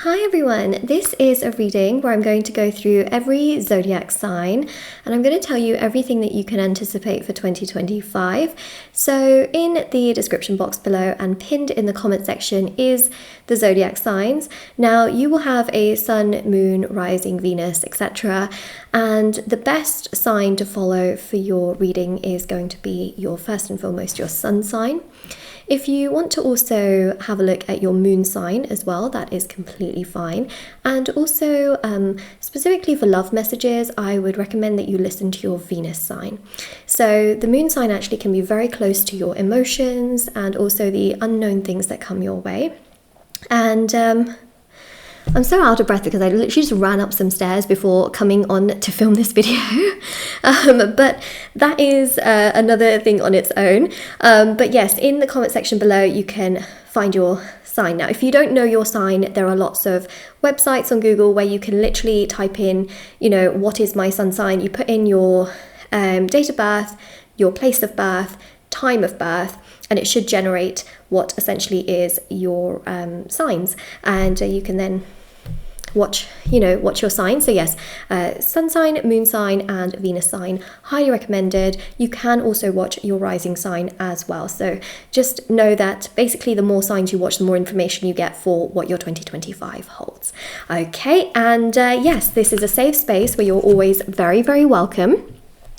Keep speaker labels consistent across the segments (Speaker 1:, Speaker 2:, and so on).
Speaker 1: Hi everyone, this is a reading where I'm going to go through every zodiac sign and I'm going to tell you everything that you can anticipate for 2025. So in the description box below and pinned in the comment section is the zodiac signs. Now you will have a sun, moon, rising, Venus, etc. And the best sign to follow for your reading is going to be your first and foremost your sun sign. If you want to also have a look at your moon sign as well, that is completely fine. And also, specifically for love messages, I would recommend that you listen to your Venus sign. So the moon sign actually can be very close to your emotions and also the unknown things that come your way. And I'm so out of breath because I literally just ran up some stairs before coming on to film this video. But that is another thing on its own. But yes, in the comment section below, you can find your sign. Now, if you don't know your sign, there are lots of websites on Google where you can literally type in, what is my sun sign? You put in your date of birth, your place of birth, time of birth, and it should generate what essentially is your signs, and you can then watch your sign. So yes, sun sign, moon sign, and Venus sign, highly recommended. You can also watch your rising sign as well. So just know that basically the more signs you watch, the more information you get for what your 2025 holds. Okay, and yes, this is a safe space where you're always very, very welcome.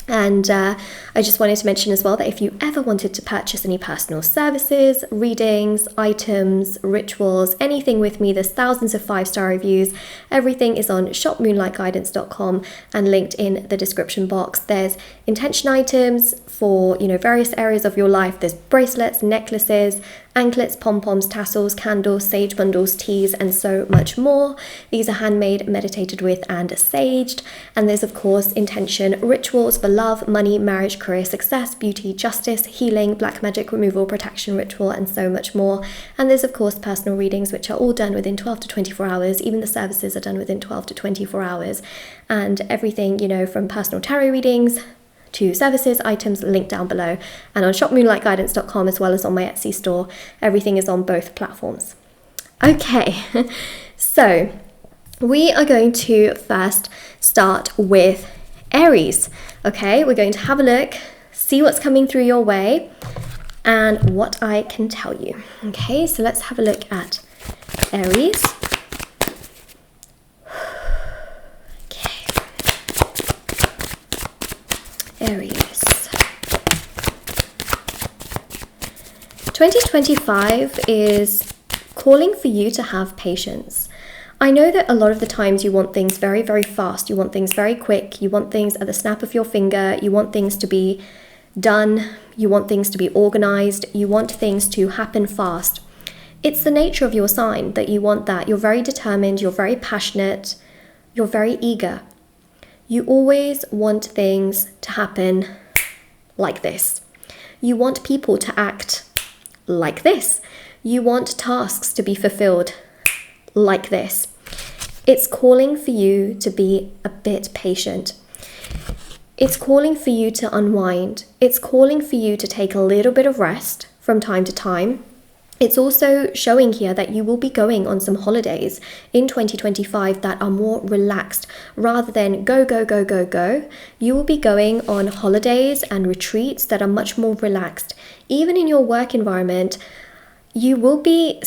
Speaker 1: And I just wanted to mention as well that if you ever wanted to purchase any personal services, readings, items, rituals, anything with me, there's thousands of 5-star reviews. Everything is on shopmoonlightguidance.com and linked in the description box. There's intention items for, various areas of your life. There's bracelets, necklaces, anklets, pom-poms, tassels, candles, sage bundles, teas, and so much more. These are handmade, meditated with, and saged. And there's, of course, intention rituals for love, money, marriage, career, success, beauty, justice, healing, black magic removal, protection ritual, and so much more. And there's, of course, personal readings, which are all done within 12 to 24 hours. Even the services are done within 12 to 24 hours. And everything, from personal tarot readings to services, items linked down below, and on shopmoonlightguidance.com as well as on my Etsy store. Everything is on both platforms. Okay, so we are going to first start with Aries. Okay, we're going to have a look, see what's coming through your way and what I can tell you. Okay, so let's have a look at Aries. Aries. 2025 is calling for you to have patience. I know that a lot of the times you want things very, very fast. You want things very quick. You want things at the snap of your finger. You want things to be done. You want things to be organized. You want things to happen fast. It's the nature of your sign that you want that. You're very determined. You're very passionate. You're very eager. You always want things to happen like this. You want people to act like this. You want tasks to be fulfilled like this. It's calling for you to be a bit patient. It's calling for you to unwind. It's calling for you to take a little bit of rest from time to time. It's also showing here that you will be going on some holidays in 2025 that are more relaxed rather than go, go, go, go, go. You will be going on holidays and retreats that are much more relaxed. Even in your work environment, you will be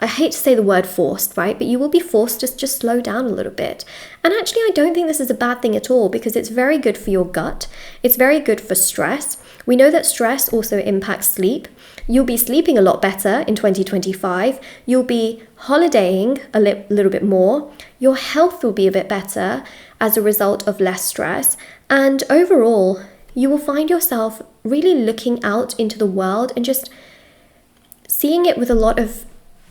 Speaker 1: I hate to say the word forced, right? But you will be forced to just slow down a little bit. And actually, I don't think this is a bad thing at all because it's very good for your gut. It's very good for stress. We know that stress also impacts sleep. You'll be sleeping a lot better in 2025. You'll be holidaying a little bit more. Your health will be a bit better as a result of less stress. And overall, you will find yourself really looking out into the world and just seeing it with a lot of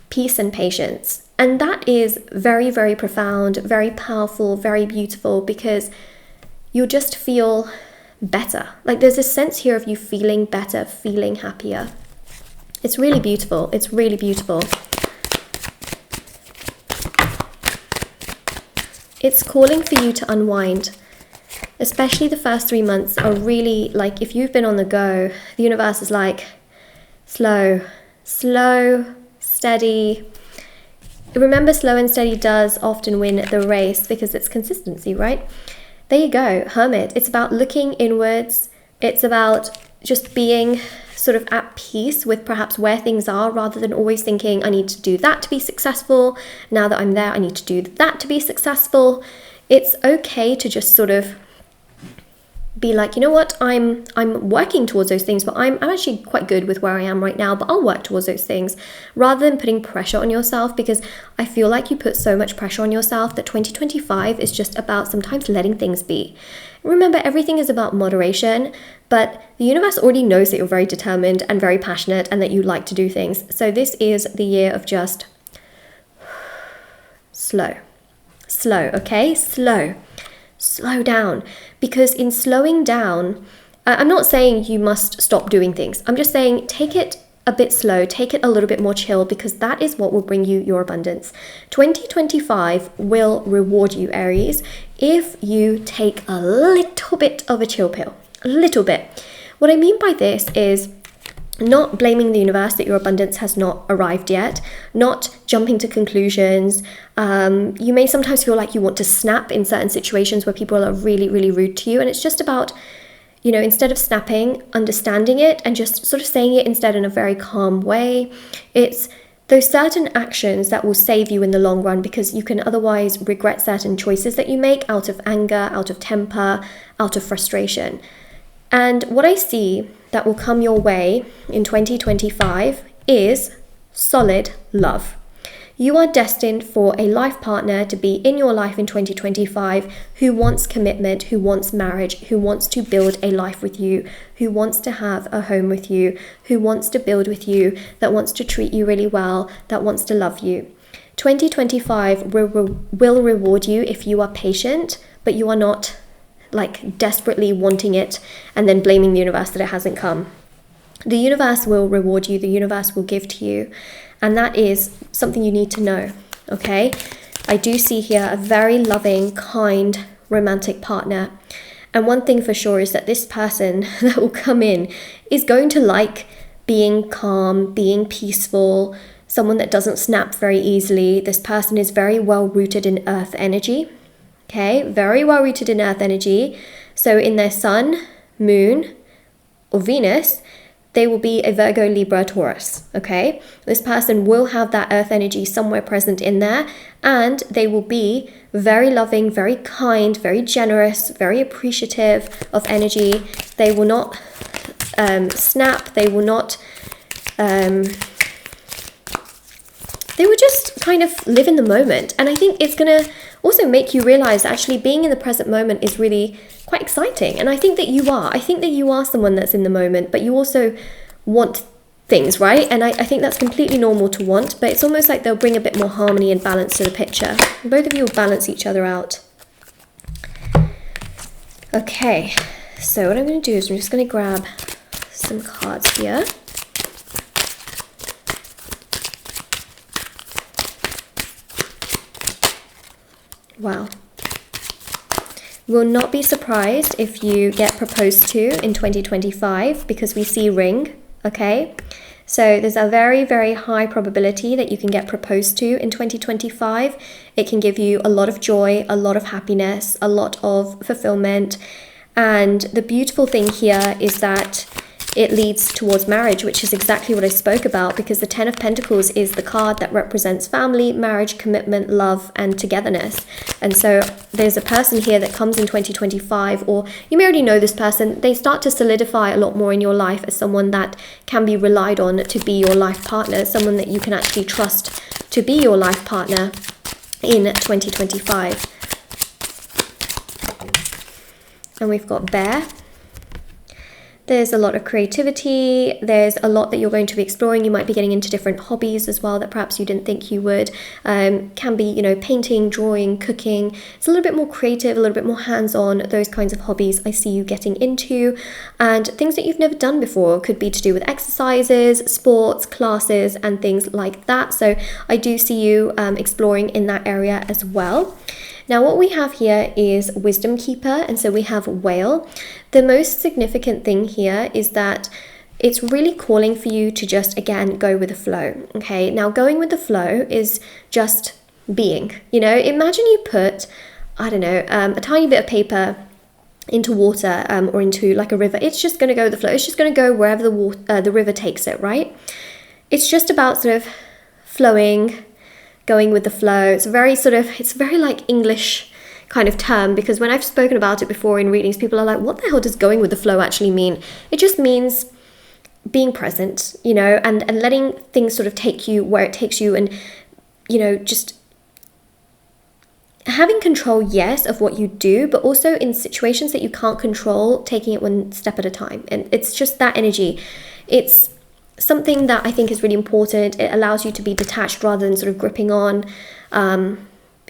Speaker 1: peace and patience. And that is very, very profound, very powerful, very beautiful because you'll just feel better. Like there's a sense here of you feeling better, feeling happier. It's really beautiful. It's really beautiful. It's calling for you to unwind. Especially the first 3 months are really like, if you've been on the go, the universe is like, slow, steady. Remember, slow and steady does often win the race because it's consistency, right? There you go, Hermit. It's about looking inwards. It's about just being sort of at peace with perhaps where things are, rather than always thinking, I need to do that to be successful. Now that I'm there, I need to do that to be successful. It's okay to just sort of be like, you know what, I'm working towards those things, but I'm actually quite good with where I am right now, but I'll work towards those things, rather than putting pressure on yourself, because I feel like you put so much pressure on yourself that 2025 is just about sometimes letting things be. Remember, everything is about moderation, but the universe already knows that you're very determined and very passionate and that you like to do things. So this is the year of just slow, okay? Slow down, because in slowing down, I'm not saying you must stop doing things. I'm just saying take it a bit slow, take it a little bit more chill, because that is what will bring you your abundance. 2025 will reward you, Aries, if you take a little bit of a chill pill. A little bit. What I mean by this is not blaming the universe that your abundance has not arrived yet, not jumping to conclusions. You may sometimes feel like you want to snap in certain situations where people are really, really rude to you. And it's just about, you know, instead of snapping, understanding it and just sort of saying it instead in a very calm way. It's those certain actions that will save you in the long run, because you can otherwise regret certain choices that you make out of anger, out of temper, out of frustration. And what I see that will come your way in 2025 is solid love. You are destined for a life partner to be in your life in 2025 who wants commitment, who wants marriage, who wants to build a life with you, who wants to have a home with you, who wants to build with you, that wants to treat you really well, that wants to love you. 2025 will reward you if you are patient, but you are not like desperately wanting it and then blaming the universe that it hasn't come. The universe will reward you, the universe will give to you, and that is something you need to know, okay? I do see here a very loving, kind, romantic partner, and one thing for sure is that this person that will come in is going to like being calm, being peaceful, someone that doesn't snap very easily. This person is very well rooted in earth energy. Okay, very well rooted in earth energy. So in their sun, moon, or Venus, they will be a Virgo, Libra, Taurus. Okay, this person will have that earth energy somewhere present in there, and they will be very loving, very kind, very generous, very appreciative of energy. They will not snap. They will not. They will just kind of live in the moment, and I think it's gonna also make you realize that actually being in the present moment is really quite exciting. And I think that you are. I think that you are someone that's in the moment, but you also want things, right? And I think that's completely normal to want, but it's almost like they'll bring a bit more harmony and balance to the picture. Both of you will balance each other out. Okay, so what I'm going to do is I'm just going to grab some cards here. Wow. Will not be surprised if you get proposed to in 2025, because we see ring, okay? So there's a very, very high probability that you can get proposed to in 2025. It can give you a lot of joy, a lot of happiness, a lot of fulfillment. And the beautiful thing here is that it leads towards marriage, which is exactly what I spoke about, because the 10 of Pentacles is the card that represents family, marriage, commitment, love, and togetherness. And so there's a person here that comes in 2025, or you may already know this person. They start to solidify a lot more in your life as someone that can be relied on to be your life partner, someone that you can actually trust to be your life partner in 2025. And we've got Bear. There's a lot of creativity. There's a lot that you're going to be exploring. You might be getting into different hobbies as well that perhaps you didn't think you would. Can be, you know, painting, drawing, cooking. It's a little bit more creative, a little bit more hands-on, those kinds of hobbies I see you getting into. And things that you've never done before could be to do with exercises, sports, classes, and things like that. So I do see you exploring in that area as well. Now what we have here is Wisdom Keeper, and so we have Whale. The most significant thing here is that it's really calling for you to just, again, go with the flow, okay? Now, going with the flow is just being, you know, imagine you put, I don't know, a tiny bit of paper into water or into like a river. It's just going to go with the flow. It's just going to go wherever the river takes it, right? It's just about sort of flowing, going with the flow. It's very like English kind of term, because when I've spoken about it before in readings, people are like, what the hell does going with the flow actually mean? It just means being present, you know, and letting things sort of take you where it takes you, and, you know, just having control, yes, of what you do, but also in situations that you can't control, taking it one step at a time. And it's just that energy. It's something that I think is really important. It allows you to be detached rather than sort of gripping on.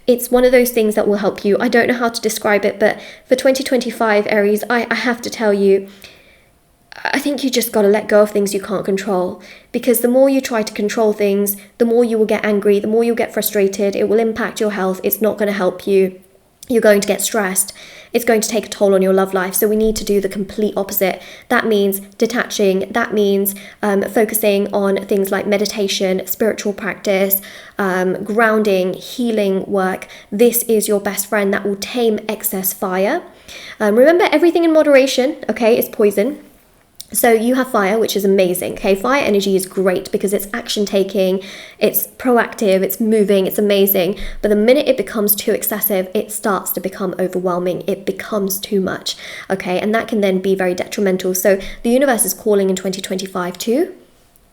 Speaker 1: It's one of those things that will help you. I don't know how to describe it, but for 2025, Aries, I have to tell you, I think you just got to let go of things you can't control, because the more you try to control things, the more you will get angry, the more you'll get frustrated. It will impact your health. It's not going to help you. You're going to get stressed. It's going to take a toll on your love life. So we need to do the complete opposite. That means detaching. That means focusing on things like meditation, spiritual practice, grounding, healing work. This is your best friend that will tame excess fire. Remember, everything in moderation, okay, is poison. So you have fire, which is amazing, okay? Fire energy is great because it's action taking, it's proactive, it's moving, it's amazing. But the minute it becomes too excessive, it starts to become overwhelming. It becomes too much, okay? And that can then be very detrimental. So the universe is calling in 2025 to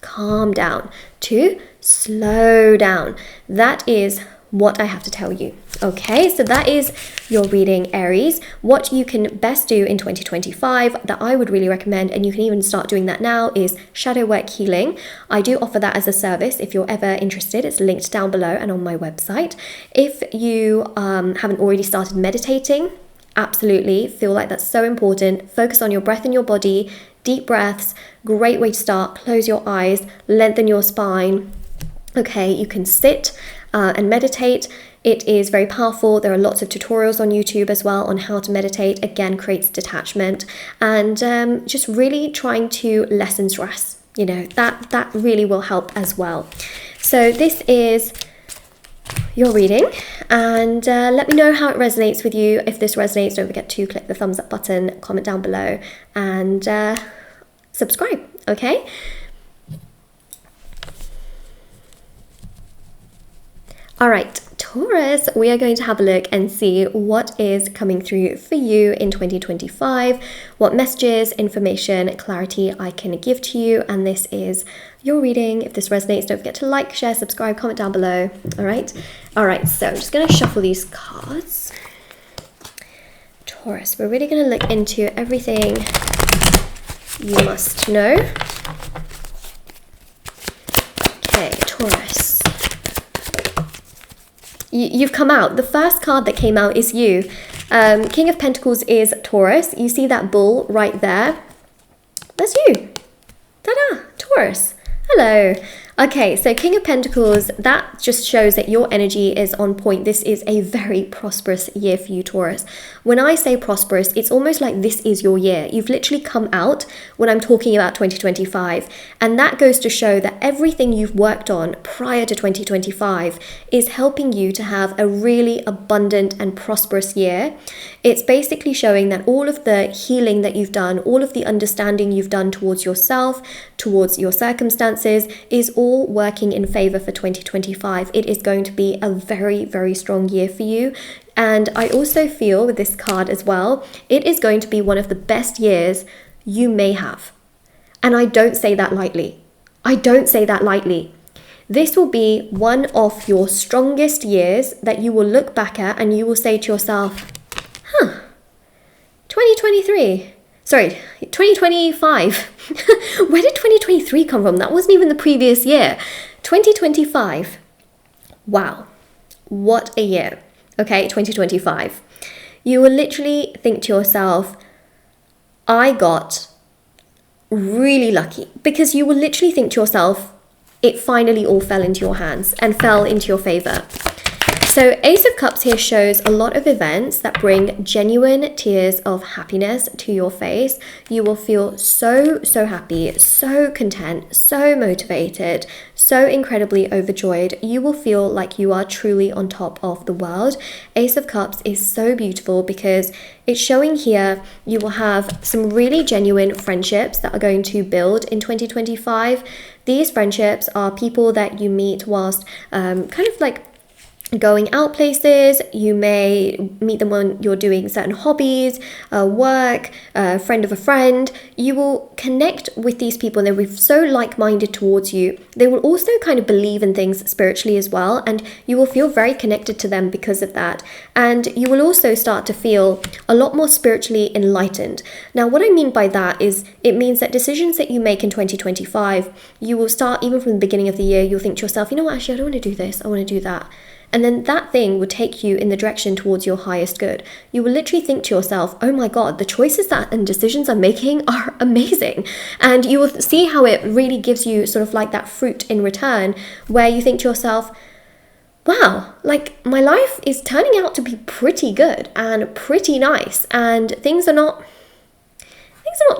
Speaker 1: calm down, to slow down. That is what I have to tell you. Okay, so that is your reading, Aries. What you can best do in 2025 that I would really recommend, and you can even start doing that now, is shadow work healing. I do offer that as a service if you're ever interested. It's linked down below and on my website. If you haven't already started meditating, absolutely feel like that's so important. Focus on your breath in your body, deep breaths, great way to start. Close your eyes, lengthen your spine. Okay, you can sit and meditate. It is very powerful. There are lots of tutorials on YouTube as well on how to meditate. Again, creates detachment, and just really trying to lessen stress. You know, that really will help as well. So this is your reading, and let me know how it resonates with you. If this resonates, don't forget to click the thumbs up button, comment down below, and subscribe, okay? All right, Taurus, we are going to have a look and see what is coming through for you in 2025, what messages, information, clarity I can give to you. And this is your reading. If this resonates, don't forget to like, share, subscribe, comment down below. All right, so I'm just going to shuffle these cards. Taurus, we're really going to look into everything you must know. Okay, Taurus. You've come out. The first card that came out is you. King of Pentacles is Taurus. You see that bull right there? That's you. Ta-da! Taurus. Hello. Okay, so King of Pentacles, that just shows that your energy is on point. This is a very prosperous year for you, Taurus. When I say prosperous, it's almost like this is your year. You've literally come out when I'm talking about 2025. And that goes to show that everything you've worked on prior to 2025 is helping you to have a really abundant and prosperous year. It's basically showing that all of the healing that you've done, all of the understanding you've done towards yourself, towards your circumstances, is all working in favor for 2025. It is going to be a very, very strong year for you. And I also feel with this card as well, it is going to be one of the best years you may have. And I don't say that lightly. I don't say that lightly. This will be one of your strongest years that you will look back at and you will say to yourself, 2023. Sorry, 2025. Where did 2023 come from? That wasn't even the previous year. 2025. Wow. What a year. Okay, 2025. You will literally think to yourself, I got really lucky. Because you will literally think to yourself, it finally all fell into your hands and fell into your favor. So Ace of Cups here shows a lot of events that bring genuine tears of happiness to your face. You will feel so happy, so content, so motivated, so incredibly overjoyed. You will feel like you are truly on top of the world. Ace of Cups is so beautiful because it's showing here you will have some really genuine friendships that are going to build in 2025. These friendships are people that you meet whilst kind of like going out places. You may meet them when you're doing certain hobbies, work, friend of a friend. You will connect with these people and they'll be so like-minded towards you. They will also kind of believe in things spiritually as well, and you will feel very connected to them because of that. And you will also start to feel a lot more spiritually enlightened. Now, what I mean by that is it means that decisions that you make in 2025, you will start, even from the beginning of the year, you'll think to yourself, you know what, actually, I don't want to do this, I want to do that. And then that thing will take you in the direction towards your highest good. You will literally think to yourself, oh my God, the choices that and decisions I'm making are amazing. And you will see how it really gives you sort of like that fruit in return, where you think to yourself, wow, like my life is turning out to be pretty good and pretty nice, and things are not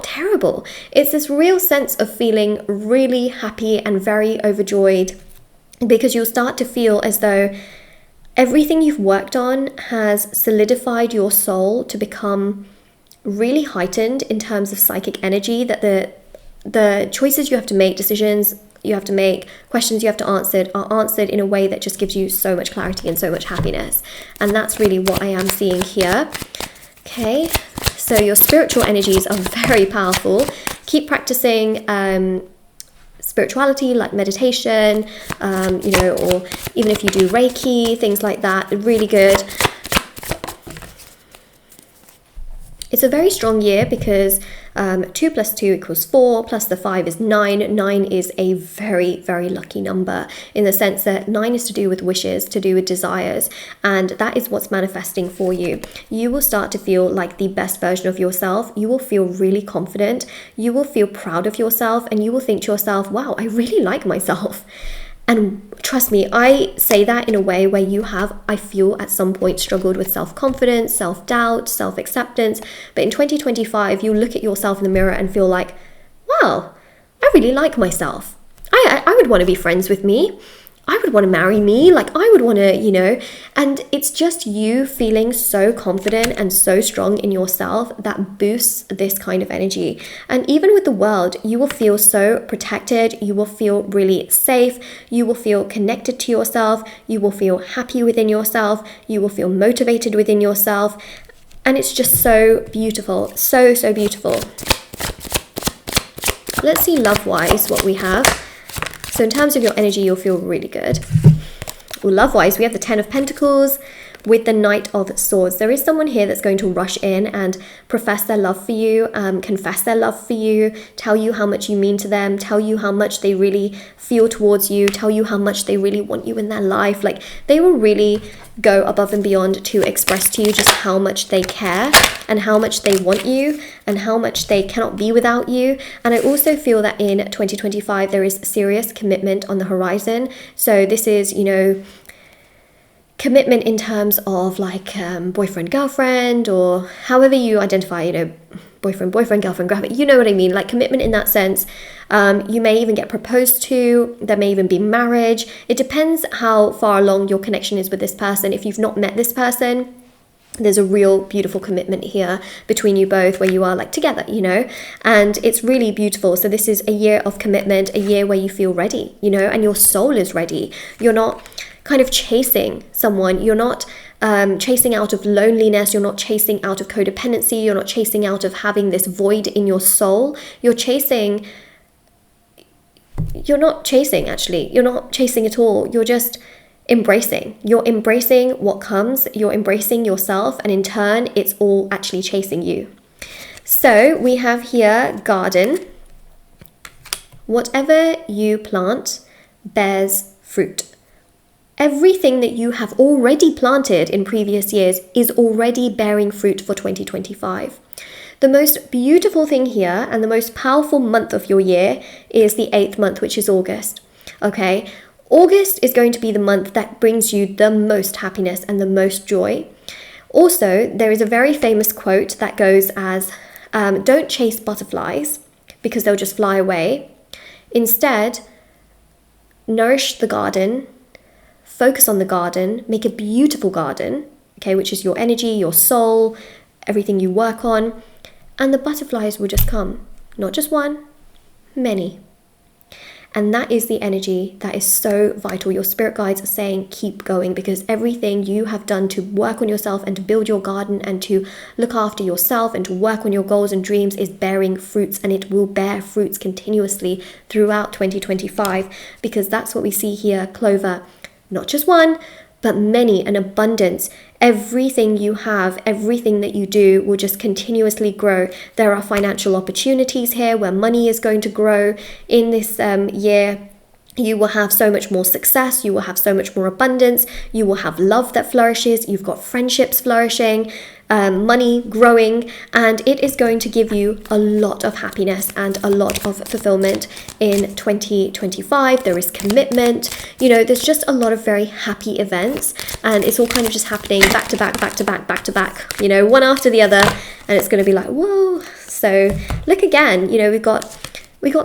Speaker 1: terrible. It's this real sense of feeling really happy and very overjoyed, because you'll start to feel as though everything you've worked on has solidified your soul to become really heightened in terms of psychic energy, that the choices you have to make, decisions you have to make, questions you have to answer are answered in a way that just gives you so much clarity and so much happiness. And that's really what I am seeing here. Okay, so your spiritual energies are very powerful. Keep practicing spirituality, like meditation, or even if you do Reiki, things like that, really good. It's a very strong year because 2 + 2 = 4, plus the 5 is 9. 9 is a very, very lucky number in the sense that 9 is to do with wishes, to do with desires, and that is what's manifesting for you. You will start to feel like the best version of yourself. You will feel really confident. You will feel proud of yourself, and you will think to yourself, wow, I really like myself. And trust me, I say that in a way where you have, I feel, at some point struggled with self-confidence, self-doubt, self-acceptance. But in 2025, you look at yourself in the mirror and feel like, wow, I really like myself. I would want to be friends with me. I would want to marry me. Like, I would want to, and it's just you feeling so confident and so strong in yourself that boosts this kind of energy. And even with the world, you will feel so protected. You will feel really safe. You will feel connected to yourself. You will feel happy within yourself. You will feel motivated within yourself. And it's just so beautiful. So beautiful. Let's see love-wise what we have. So in terms of your energy, you'll feel really good. Well, love-wise, we have the 10 of Pentacles with the Knight of Swords. There is someone here that's going to rush in and profess their love for you, confess their love for you, tell you how much you mean to them, tell you how much they really feel towards you, tell you how much they really want you in their life. Like, they will really go above and beyond to express to you just how much they care and how much they want you and how much they cannot be without you. And I also feel that in 2025 there is serious commitment on the horizon. So this is, commitment in terms of like boyfriend, girlfriend, or however you identify, boyfriend, girlfriend, you know what I mean, like commitment in that sense. You may even get proposed to, there may even be marriage. It depends how far along your connection is with this person. If you've not met this person, there's a real beautiful commitment here between you both where you are like together, and it's really beautiful. So this is a year of commitment, a year where you feel ready, and your soul is ready. You're not kind of chasing someone. You're not chasing out of loneliness. You're not chasing out of codependency. You're not chasing out of having this void in your soul. You're not chasing, actually. You're not chasing at all. You're just embracing. You're embracing what comes. You're embracing yourself. And in turn, it's all actually chasing you. So we have here garden. Whatever you plant bears fruit. Everything that you have already planted in previous years is already bearing fruit for 2025. The most beautiful thing here and the most powerful month of your year is the 8th month, which is August. Okay, August is going to be the month that brings you the most happiness and the most joy. Also, there is a very famous quote that goes as, don't chase butterflies because they'll just fly away. Instead, nourish the garden, focus on the garden, make a beautiful garden, okay, which is your energy, your soul, everything you work on, and the butterflies will just come. Not just one, many. And that is the energy that is so vital. Your spirit guides are saying keep going, because everything you have done to work on yourself and to build your garden and to look after yourself and to work on your goals and dreams is bearing fruits, and it will bear fruits continuously throughout 2025, because that's what we see here, Clover. Not just one, but many, an abundance. Everything you have, everything that you do will just continuously grow. There are financial opportunities here where money is going to grow in this year. You will have so much more success. You will have so much more abundance. You will have love that flourishes. You've got friendships flourishing, money growing, and it is going to give you a lot of happiness and a lot of fulfillment in 2025. There is commitment. You know, there's just a lot of very happy events, and it's all kind of just happening back to back, back to back, back to back, you know, one after the other, and it's going to be like, whoa. So look again, you know, we've got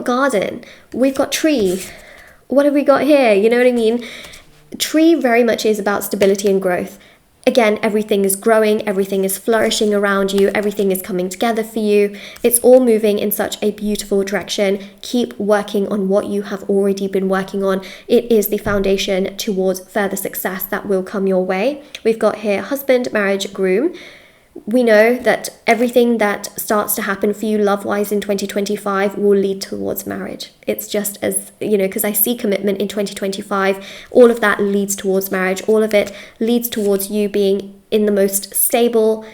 Speaker 1: garden, we've got tree. What have we got here? You know what I mean? Tree very much is about stability and growth. Again, everything is growing, everything is flourishing around you, everything is coming together for you. It's all moving in such a beautiful direction. Keep working on what you have already been working on. It is the foundation towards further success that will come your way. We've got here husband, marriage, groom. We know that everything that starts to happen for you love-wise in 2025 will lead towards marriage. It's just as, you know, because I see commitment in 2025, all of that leads towards marriage. All of it leads towards you being in the most stable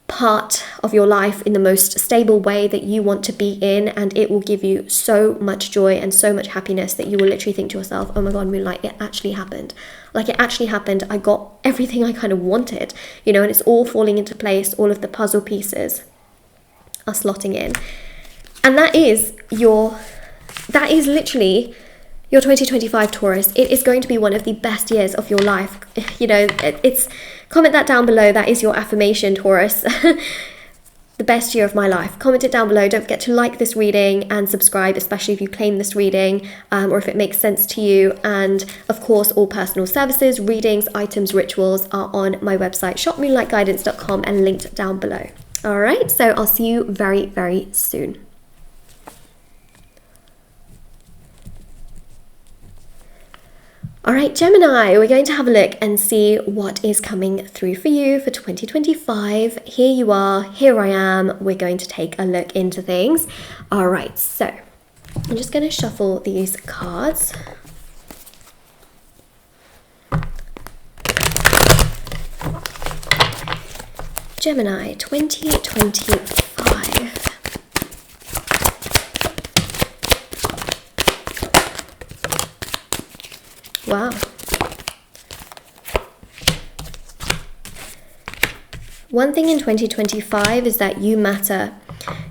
Speaker 1: part of your life, in the most stable way that you want to be in, and it will give you so much joy and so much happiness that you will literally think to yourself, oh my god, Moonlight, it actually happened. Like, it actually happened. I got everything I kind of wanted, you know, and it's all falling into place. All of the puzzle pieces are slotting in, and that is literally your 2025 Taurus. It is going to be one of the best years of your life. You know, it's comment that down below. That is your affirmation, Taurus. The best year of my life. Comment it down below. Don't forget to like this reading and subscribe, especially if you claim this reading, or if it makes sense to you. And of course, all personal services, readings, items, rituals are on my website, shopmoonlightguidance.com, and linked down below. All right, so I'll see you very, very soon. All right, Gemini, we're going to have a look and see what is coming through for you for 2025. Here you are, here I am. We're going to take a look into things. All right, so I'm just going to shuffle these cards. Gemini 2025. Wow. One thing in 2025 is that you matter.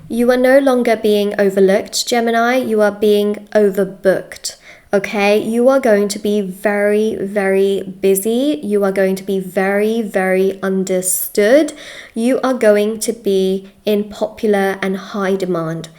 Speaker 1: You are no longer being overlooked, Gemini. You are being overbooked. Okay, you are going to be very, very busy. You are going to be very, very understood. You are going to be in popular and high demand.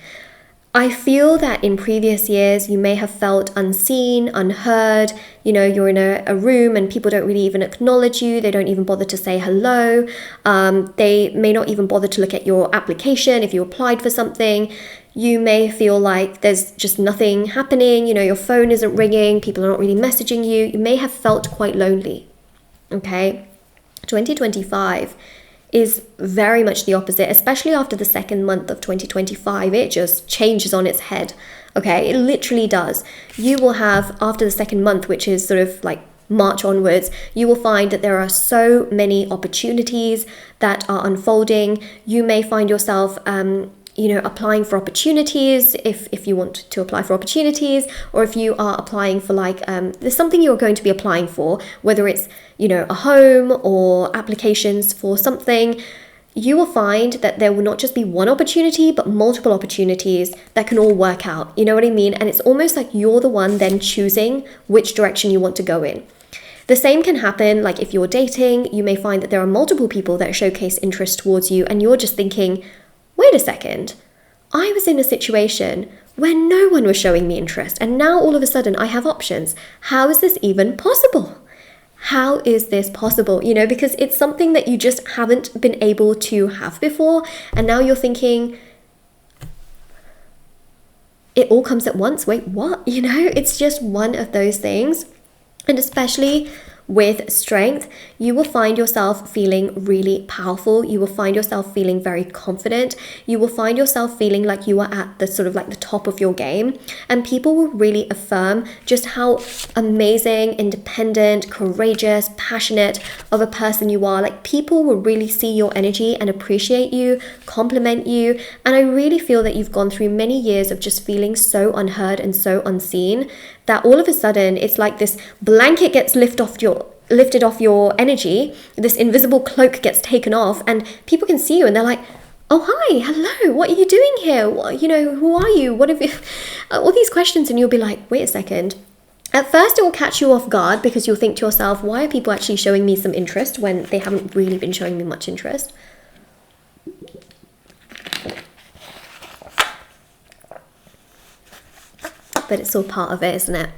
Speaker 1: I feel that in previous years, you may have felt unseen, unheard. You know, you're in a room and people don't really even acknowledge you. They don't even bother to say hello. They may not even bother to look at your application if you applied for something. You may feel like there's just nothing happening. You know, your phone isn't ringing. People are not really messaging you. You may have felt quite lonely. Okay, 2025 is very much the opposite, especially after the second month of 2025. It just changes on its head. Okay, it literally does. You will have, after the second month, which is sort of like March onwards, you will find that there are so many opportunities that are unfolding. You may find yourself you know, applying for opportunities if you want to apply for opportunities, or if you are applying for like there's something you're going to be applying for, whether it's, you know, a home or applications for something. you will find that there will not just be one opportunity, but multiple opportunities that can all work out. You know what I mean? And it's almost like you're the one then choosing which direction you want to go in. The same can happen, like if you're dating, you may find that there are multiple people that showcase interest towards you, and you're just thinking, wait a second, I was in a situation where no one was showing me interest, and now all of a sudden I have options. How is this even possible? How is this possible? You know, because it's something that you just haven't been able to have before, and now you're thinking, it all comes at once. Wait, what? You know, it's just one of those things. And especially with strength, you will find yourself feeling really powerful. You will find yourself feeling very confident. You will find yourself feeling like you are at the sort of like the top of your game. And people will really affirm just how amazing, independent, courageous, passionate of a person you are. Like, people will really see your energy and appreciate you, compliment you. And I really feel that you've gone through many years of just feeling so unheard and so unseen, that all of a sudden it's like this blanket gets lifted off your energy, this invisible cloak gets taken off, and people can see you and they're like, oh, hi, hello, what are you doing here? What, you know, who are you? What have you, all these questions, and you'll be like, wait a second. At first it will catch you off guard, because you'll think to yourself, why are people actually showing me some interest when they haven't really been showing me much interest? But it's all part of it, isn't it?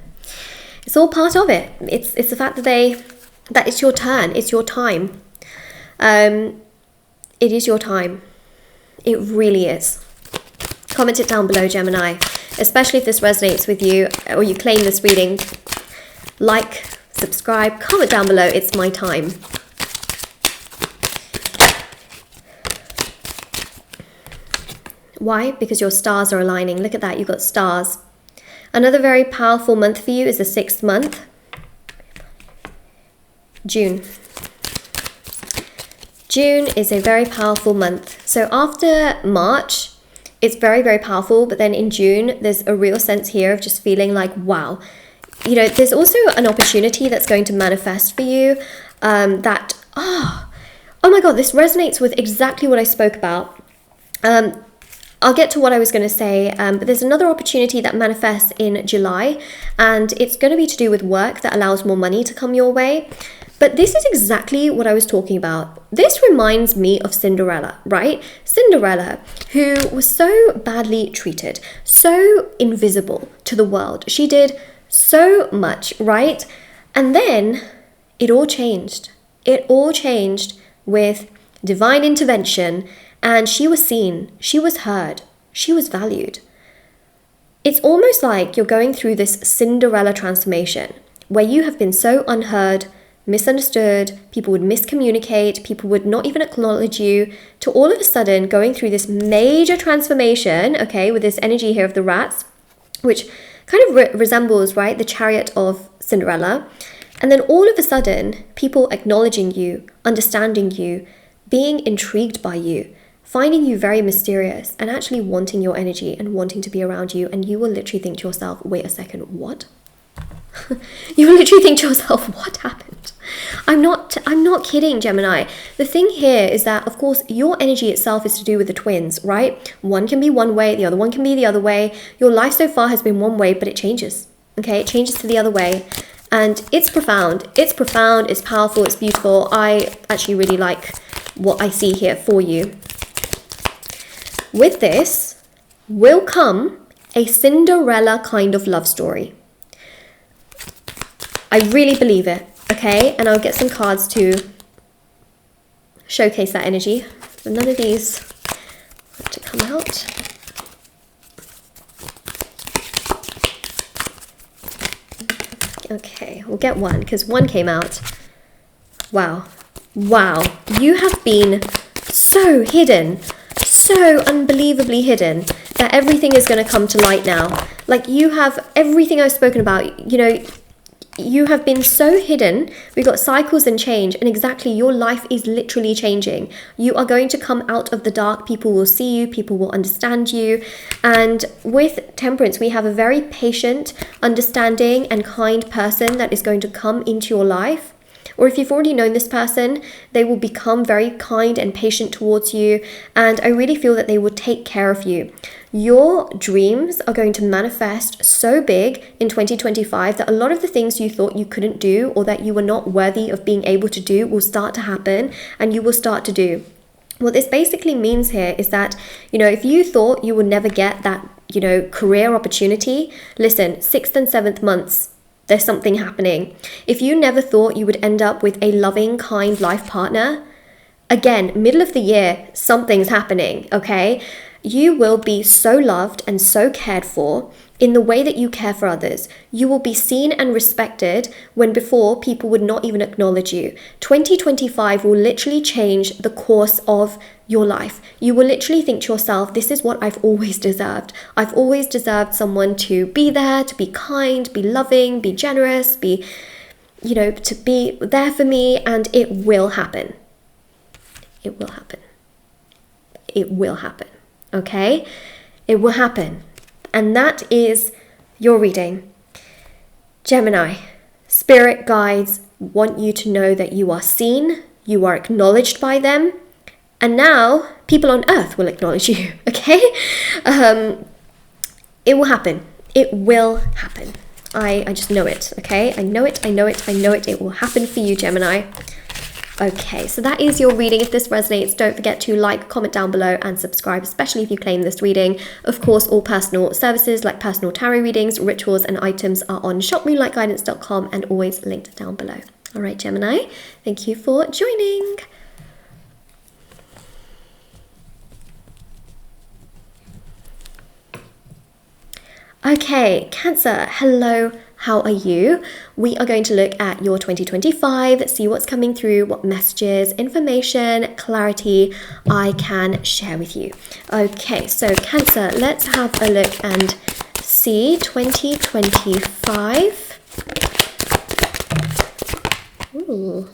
Speaker 1: It's all part of it. It's the fact that it's your turn. It's your time. It is your time. It really is. Comment it down below, Gemini. Especially if this resonates with you, or you claim this reading. Like, subscribe, comment down below. It's my time. Why? Because your stars are aligning. Look at that. You've got stars. Another very powerful month for you is the 6th month, June. June is a very powerful month. So after March, it's very, very powerful. But then in June, there's a real sense here of just feeling like, wow. You know, there's also an opportunity that's going to manifest for you oh my God, this resonates with exactly what I spoke about. I'll get to what I was going to say, but there's another opportunity that manifests in July, and it's going to be to do with work that allows more money to come your way. But this is exactly what I was talking about. This reminds me of Cinderella, right? Cinderella, who was so badly treated, so invisible to the world. She did so much, right? And then it all changed. It all changed with divine intervention. And she was seen, she was heard, she was valued. It's almost like you're going through this Cinderella transformation where you have been so unheard, misunderstood, people would miscommunicate, people would not even acknowledge you, to all of a sudden going through this major transformation, okay, with this energy here of the rats, which kind of resembles, right, the chariot of Cinderella. And then all of a sudden, people acknowledging you, understanding you, being intrigued by you, finding you very mysterious, and actually wanting your energy and wanting to be around you. And you will literally think to yourself, wait a second, what? You will literally think to yourself, what happened? I'm not kidding, Gemini. The thing here is that, of course, your energy itself is to do with the twins, right? One can be one way, the other one can be the other way. Your life so far has been one way, but it changes, okay? It changes to the other way. And it's profound. It's profound, it's powerful, it's beautiful. I actually really like what I see here for you. With this will come a Cinderella kind of love story. I really believe it, okay? And I'll get some cards to showcase that energy. But none of these want to come out. Okay, we'll get one, because one came out. Wow. Wow. You have been so hidden, so unbelievably hidden, that everything is going to come to light now. Like, you have everything I've spoken about, you know, you have been so hidden. We've got cycles and change, and exactly, your life is literally changing. You are going to come out of the dark. People will see you, people will understand you. And with Temperance, we have a very patient, understanding and kind person that is going to come into your life. Or if you've already known this person, they will become very kind and patient towards you. And I really feel that they will take care of you. Your dreams are going to manifest so big in 2025 that a lot of the things you thought you couldn't do or that you were not worthy of being able to do will start to happen, and you will start to do. What this basically means here is that, if you thought you would never get that, career opportunity, listen, 6th and 7th months, there's something happening. If you never thought you would end up with a loving, kind life partner, again, middle of the year, something's happening, okay? You will be so loved and so cared for in the way that you care for others. You will be seen and respected when before people would not even acknowledge you. 2025 will literally change the course of your life. You will literally think to yourself, this is what I've always deserved. I've always deserved someone to be there, to be kind, be loving, be generous, to be there for me, and it will happen. It will happen. It will happen. Okay? It will happen. And that is your reading. Gemini, spirit guides want you to know that you are seen, you are acknowledged by them, and now people on earth will acknowledge you, okay? It will happen. It will happen. I just know it, okay? I know it. It will happen for you, Gemini. Okay, so that is your reading. If this resonates, don't forget to like, comment down below and subscribe, especially if you claim this reading. Of course, all personal services like personal tarot readings, rituals and items are on shopmoonlightguidance.com and always linked down below. All right, Gemini, thank you for joining. Okay, Cancer, hello. How are you? We are going to look at your 2025, see what's coming through, what messages, information, clarity I can share with you. Okay, so Cancer, let's have a look and see 2025. Ooh.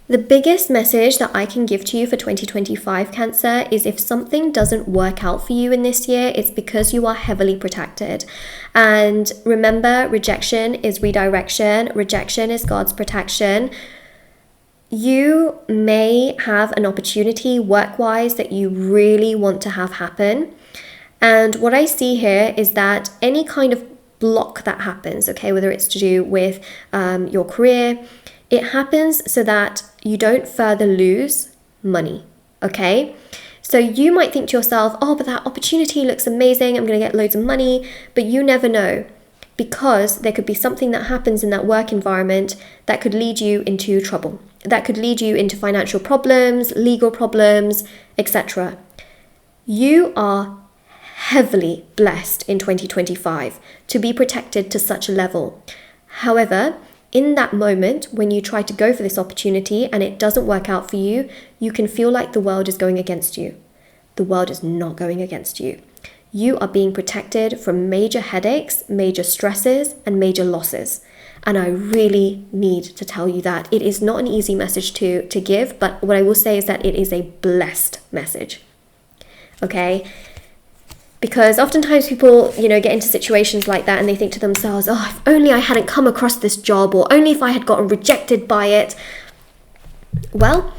Speaker 1: The biggest message that I can give to you for 2025, Cancer, is if something doesn't work out for you in this year, it's because you are heavily protected. And remember, rejection is redirection. Rejection is God's protection. You may have an opportunity work-wise that you really want to have happen. And what I see here is that any kind of block that happens, okay, whether it's to do with your career, it happens so that you don't further lose money, okay? So you might think to yourself, oh, but that opportunity looks amazing, I'm going to get loads of money, but you never know, because there could be something that happens in that work environment that could lead you into trouble, that could lead you into financial problems, legal problems, etc. You are heavily blessed in 2025 to be protected to such a level. However, in that moment, when you try to go for this opportunity and it doesn't work out for you, you can feel like the world is going against you. The world is not going against you. You are being protected from major headaches, major stresses, and major losses. And I really need to tell you that. It is not an easy message to give, but what I will say is that it is a blessed message. Okay? Because oftentimes people, get into situations like that and they think to themselves, oh, if only I hadn't come across this job, or only if I had gotten rejected by it. Well,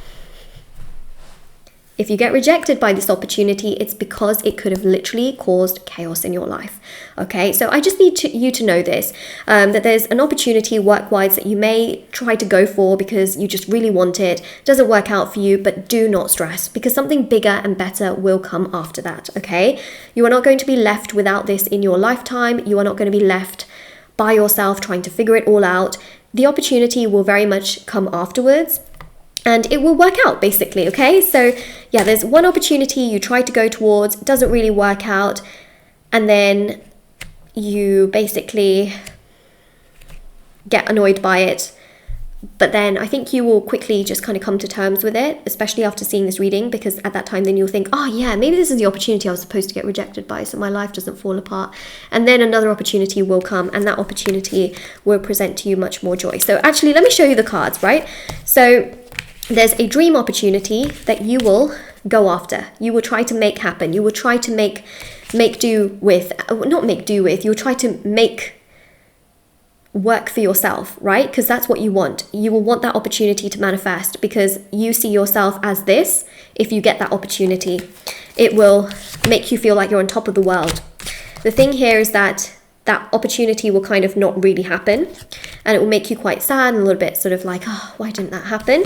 Speaker 1: if you get rejected by this opportunity, it's because it could have literally caused chaos in your life. Okay, so I just need you to know this, that there's an opportunity work-wise that you may try to go for because you just really want it. It doesn't work out for you, but do not stress, because something bigger and better will come after that, okay? You are not going to be left without this in your lifetime. You are not going to be left by yourself trying to figure it all out. The opportunity will very much come afterwards. And it will work out, basically, okay? So, yeah, there's one opportunity you try to go towards, doesn't really work out, and then you basically get annoyed by it. But then I think you will quickly just kind of come to terms with it, especially after seeing this reading, because at that time then you'll think, oh yeah, maybe this is the opportunity I was supposed to get rejected by, so my life doesn't fall apart. And then another opportunity will come, and that opportunity will present to you much more joy. So actually, let me show you the cards, right? So there's a dream opportunity that you will go after. You will try to make happen. You will try to make do with, not make do with, you'll try to make work for yourself, right? Because that's what you want. You will want that opportunity to manifest because you see yourself as this. If you get that opportunity, it will make you feel like you're on top of the world. The thing here is that opportunity will kind of not really happen, and it will make you quite sad and a little bit sort of like, oh, why didn't that happen?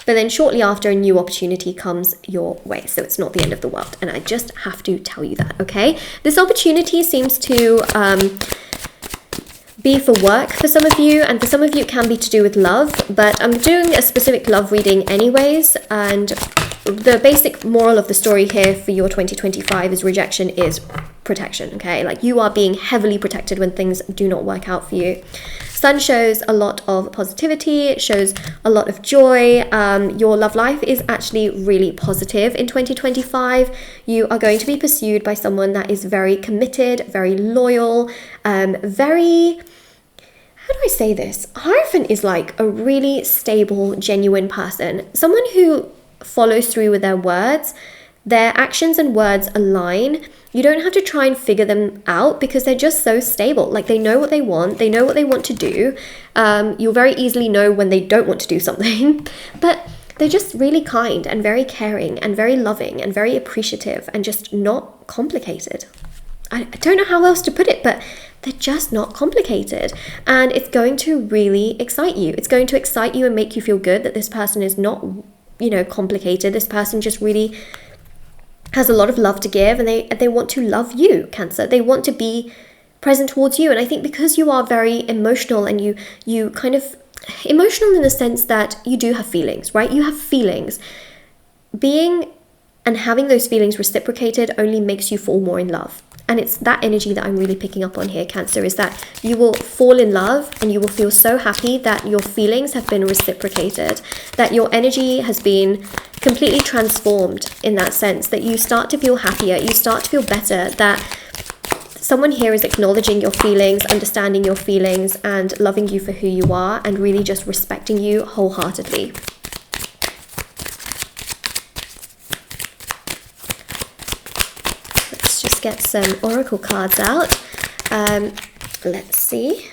Speaker 1: But then shortly after, a new opportunity comes your way. So it's not the end of the world. And I just have to tell you that, okay? This opportunity seems to be for work for some of you, and for some of you it can be to do with love, but I'm doing a specific love reading anyways, and the basic moral of the story here for your 2025 is rejection is protection, okay? Like, you are being heavily protected when things do not work out for you. Sun shows a lot of positivity, it shows a lot of joy. Your love life is actually really positive in 2025. You are going to be pursued by someone that is very committed, very loyal, very... How do I say this? Hierophant is like a really stable, genuine person. Someone who follows through with their words. Their actions and words align. You don't have to try and figure them out because they're just so stable. Like, they know what they want. They know what they want to do. You'll very easily know when they don't want to do something. But they're just really kind and very caring and very loving and very appreciative and just not complicated. I don't know how else to put it, but they're just not complicated. And it's going to really excite you. It's going to excite you and make you feel good that this person is not, complicated. This person just really has a lot of love to give, and they want to love you, Cancer. They want to be present towards you. And I think because you are very emotional, and you kind of emotional in the sense that you do have feelings, right? You have feelings. Being and having those feelings reciprocated only makes you fall more in love. And it's that energy that I'm really picking up on here, Cancer, is that you will fall in love and you will feel so happy that your feelings have been reciprocated, that your energy has been completely transformed in that sense, that you start to feel happier, you start to feel better, that someone here is acknowledging your feelings, understanding your feelings, and loving you for who you are, and really just respecting you wholeheartedly. Get some oracle cards out. Let's see.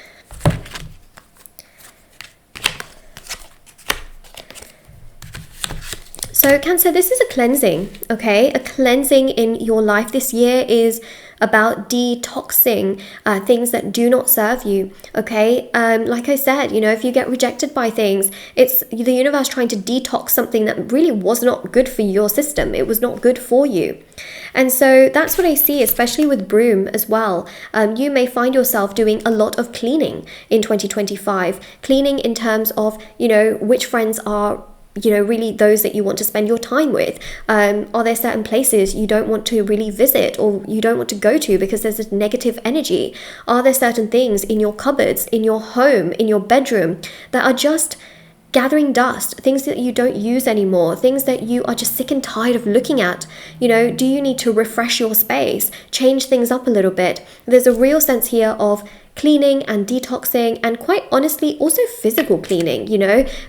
Speaker 1: So Cancer, this is a cleansing, okay? A cleansing in your life this year is about detoxing things that do not serve you, okay? Like I said, if you get rejected by things, it's the universe trying to detox something that really was not good for your system. It was not good for you. And so that's what I see, especially with broom as well. You may find yourself doing a lot of cleaning in 2025. Cleaning in terms of, which friends are really those that you want to spend your time with. Are there certain places you don't want to really visit or you don't want to go to because there's a negative energy? Are there certain things in your cupboards, in your home, in your bedroom that are just gathering dust, things that you don't use anymore, things that you are just sick and tired of looking at? Do you need to refresh your space, change things up a little bit? There's a real sense here of cleaning and detoxing, and quite honestly also physical cleaning,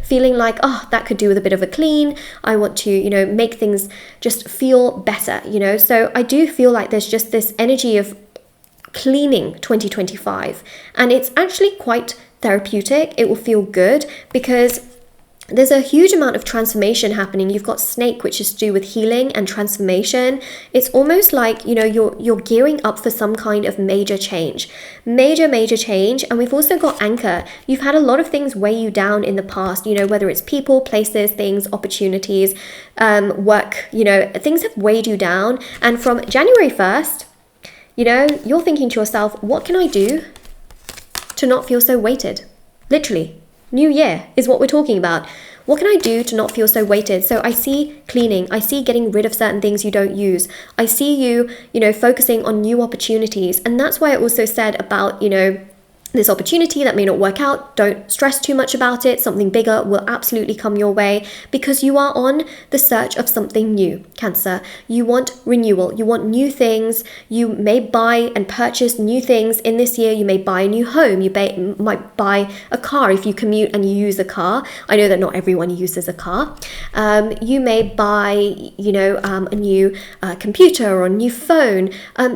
Speaker 1: feeling like, oh, that could do with a bit of a clean. I want to, make things just feel better, So I do feel like there's just this energy of cleaning 2025, and it's actually quite therapeutic. It will feel good because there's a huge amount of transformation happening. You've got snake, which is to do with healing and transformation. It's almost like, you're gearing up for some kind of major change. Major change. And we've also got anchor. You've had a lot of things weigh you down in the past, whether it's people, places, things, opportunities, work, things have weighed you down. And from January 1st, you're thinking to yourself, what can I do to not feel so weighted? Literally. New year is what we're talking about. What can I do to not feel so weighted? So I see cleaning. I see getting rid of certain things you don't use. I see you, focusing on new opportunities. And that's why I also said about, this opportunity that may not work out, don't stress too much about it. Something bigger will absolutely come your way because you are on the search of something new, Cancer. You want renewal. You want new things. You may buy and purchase new things in this year. You may buy a new home. You might buy a car if you commute and you use a car. I know that not everyone uses a car. You may buy, a new computer or a new phone.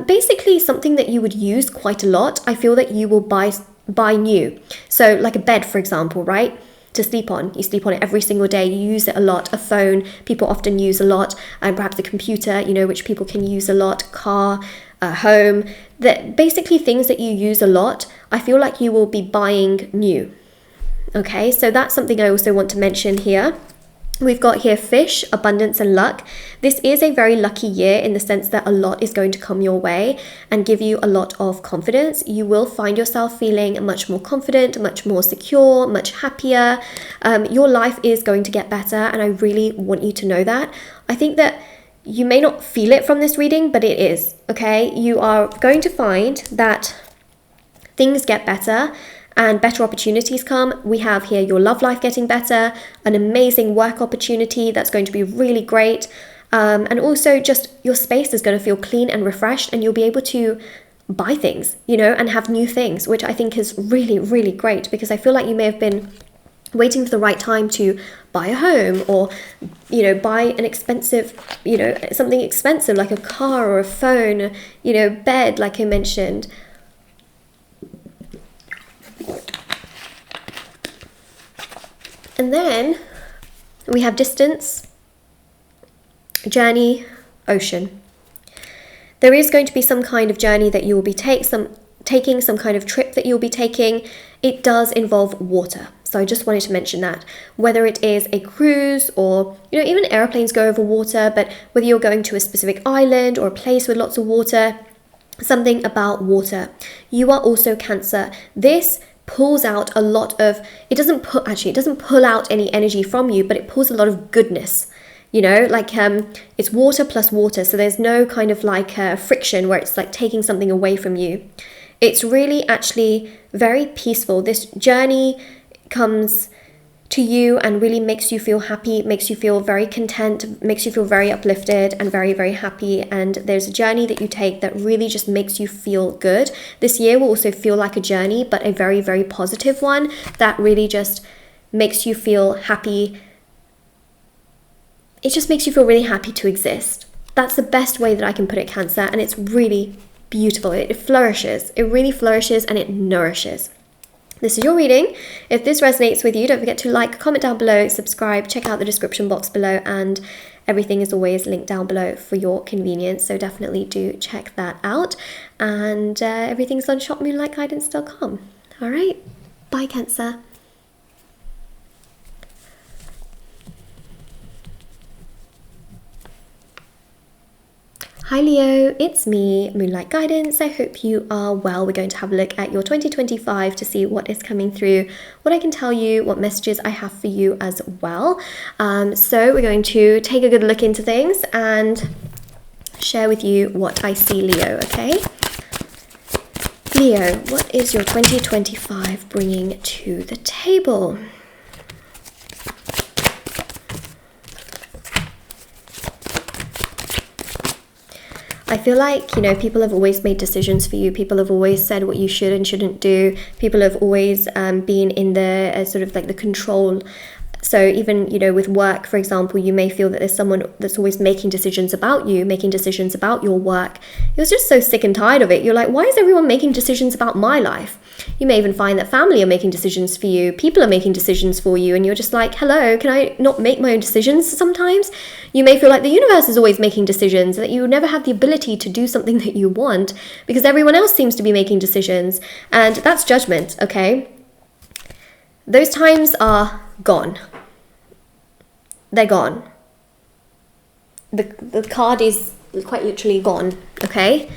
Speaker 1: Basically something that you would use quite a lot. I feel that you will buy new. So like a bed, for example, right? To sleep on. You sleep on it every single day. You use it a lot. A phone, people often use a lot. And perhaps a computer, which people can use a lot. Car, a home. That basically things that you use a lot, I feel like you will be buying new. Okay, so that's something I also want to mention here. We've got here fish, abundance and luck. This is a very lucky year in the sense that a lot is going to come your way and give you a lot of confidence. You will find yourself feeling much more confident, much more secure, much happier. Your life is going to get better, and I really want you to know that. I think that you may not feel it from this reading, but it is, okay? You are going to find that things get better and better opportunities come. We have here your love life getting better, an amazing work opportunity that's going to be really great. And also just your space is going to feel clean and refreshed, and you'll be able to buy things, and have new things, which I think is really, really great, because I feel like you may have been waiting for the right time to buy a home or, buy an expensive, something expensive like a car or a phone, bed, like I mentioned. And then we have distance, journey, ocean. There is going to be some kind of journey that you will be taking, some kind of trip that you'll be taking. It does involve water. So I just wanted to mention that. Whether it is a cruise or, even airplanes go over water, but whether you're going to a specific island or a place with lots of water, something about water. You are also Cancer. This pulls out a lot of, it doesn't pull out any energy from you, but it pulls a lot of goodness, it's water plus water. So there's no kind of friction where it's like taking something away from you. It's really actually very peaceful. This journey comes to you and really makes you feel happy, makes you feel very content, makes you feel very uplifted and very, very happy. And there's a journey that you take that really just makes you feel good. This year will also feel like a journey, but a very, very positive one that really just makes you feel happy. It just makes you feel really happy to exist. That's the best way that I can put it, Cancer. And it's really beautiful. It flourishes. It really flourishes and it nourishes. This is your reading. If this resonates with you, don't forget to like, comment down below, subscribe, check out the description box below, and everything is always linked down below for your convenience. So definitely do check that out. And everything's on shopmoonlightguidance.com. All right. Bye, Cancer. Hi Leo, it's me, Moonlight Guidance. I hope you are well. We're going to have a look at your 2025 to see what is coming through, what I can tell you, what messages I have for you as well. So we're going to take a good look into things and share with you what I see, Leo, okay? Leo, what is your 2025 bringing to the table? I feel like, people have always made decisions for you. People have always said what you should and shouldn't do. People have always been in the sort of like the control. So even, with work, for example, you may feel that there's someone that's always making decisions about you, making decisions about your work. You're just so sick and tired of it. You're like, why is everyone making decisions about my life? You may even find that family are making decisions for you. People are making decisions for you. And you're just like, hello, can I not make my own decisions sometimes? You may feel like the universe is always making decisions, that you never have the ability to do something that you want because everyone else seems to be making decisions. And that's judgment, okay? Those times are gone. They're gone. The card is quite literally gone, okay?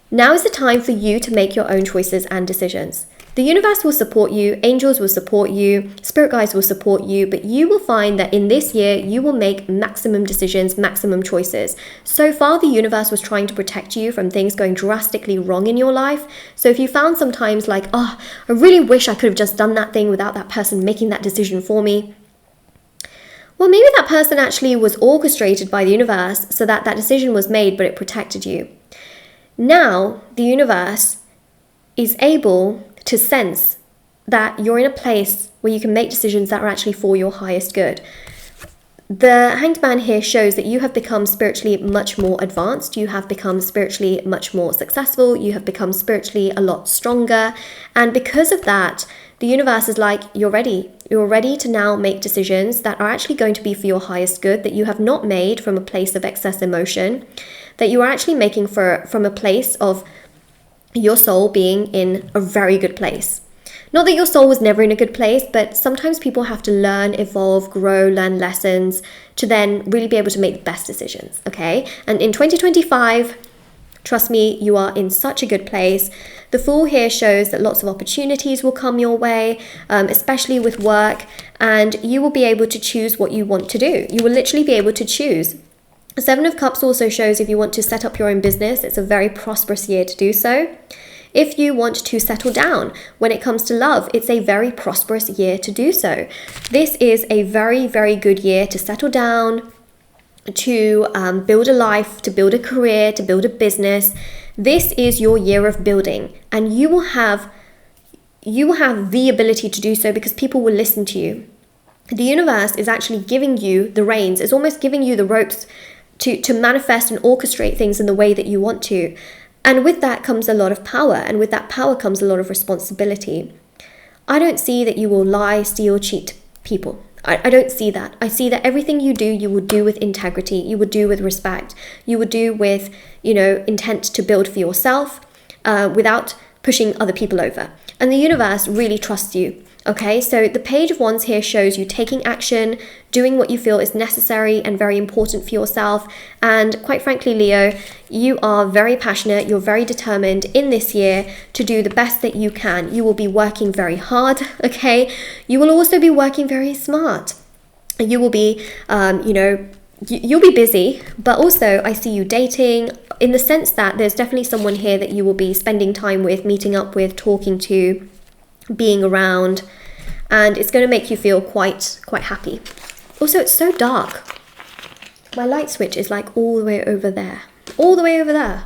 Speaker 1: Now is the time for you to make your own choices and decisions. The universe will support you, angels will support you, spirit guides will support you, but you will find that in this year, you will make maximum decisions, maximum choices. So far, the universe was trying to protect you from things going drastically wrong in your life. So if you found sometimes like, oh, I really wish I could have just done that thing without that person making that decision for me. Well, maybe that person actually was orchestrated by the universe so that that decision was made, but it protected you. Now, the universe is able to sense that you're in a place where you can make decisions that are actually for your highest good. The Hanged Man here shows that you have become spiritually much more advanced. You have become spiritually much more successful. You have become spiritually a lot stronger. And because of that, the universe is like, you're ready. You're ready to now make decisions that are actually going to be for your highest good, that you have not made from a place of excess emotion, that you are actually making from a place of your soul being in a very good place. Not that your soul was never in a good place, but sometimes people have to learn, evolve, grow, learn lessons to then really be able to make the best decisions, okay? And in 2025, trust me, you are in such a good place. The Fool here shows that lots of opportunities will come your way, especially with work, and you will be able to choose what you want to do. You will literally be able to choose. The Seven of Cups also shows if you want to set up your own business, it's a very prosperous year to do so. If you want to settle down when it comes to love, it's a very prosperous year to do so. This is a very, very good year to settle down, to build a life, to build a career, to build a business. This is your year of building, and you will have the ability to do so because people will listen to you. The universe is actually giving you the reins. It's almost giving you the ropes to manifest and orchestrate things in the way that you want to. And with that comes a lot of power, and with that power comes a lot of responsibility. I don't see that you will lie, steal, cheat people. I don't see that. I see that everything you do, you will do with integrity. You would do with respect. You would do with, intent to build for yourself without pushing other people over. And the universe really trusts you. Okay, so the Page of Wands here shows you taking action, doing what you feel is necessary and very important for yourself. And quite frankly, Leo, you are very passionate, you're very determined in this year to do the best that you can. You will be working very hard, okay? You will also be working very smart. You will be, you'll be busy, but also I see you dating in the sense that there's definitely someone here that you will be spending time with, meeting up with, talking to, being around, and it's going to make you feel quite happy. Also, it's so dark. My light switch is like all the way over there. All the way over there.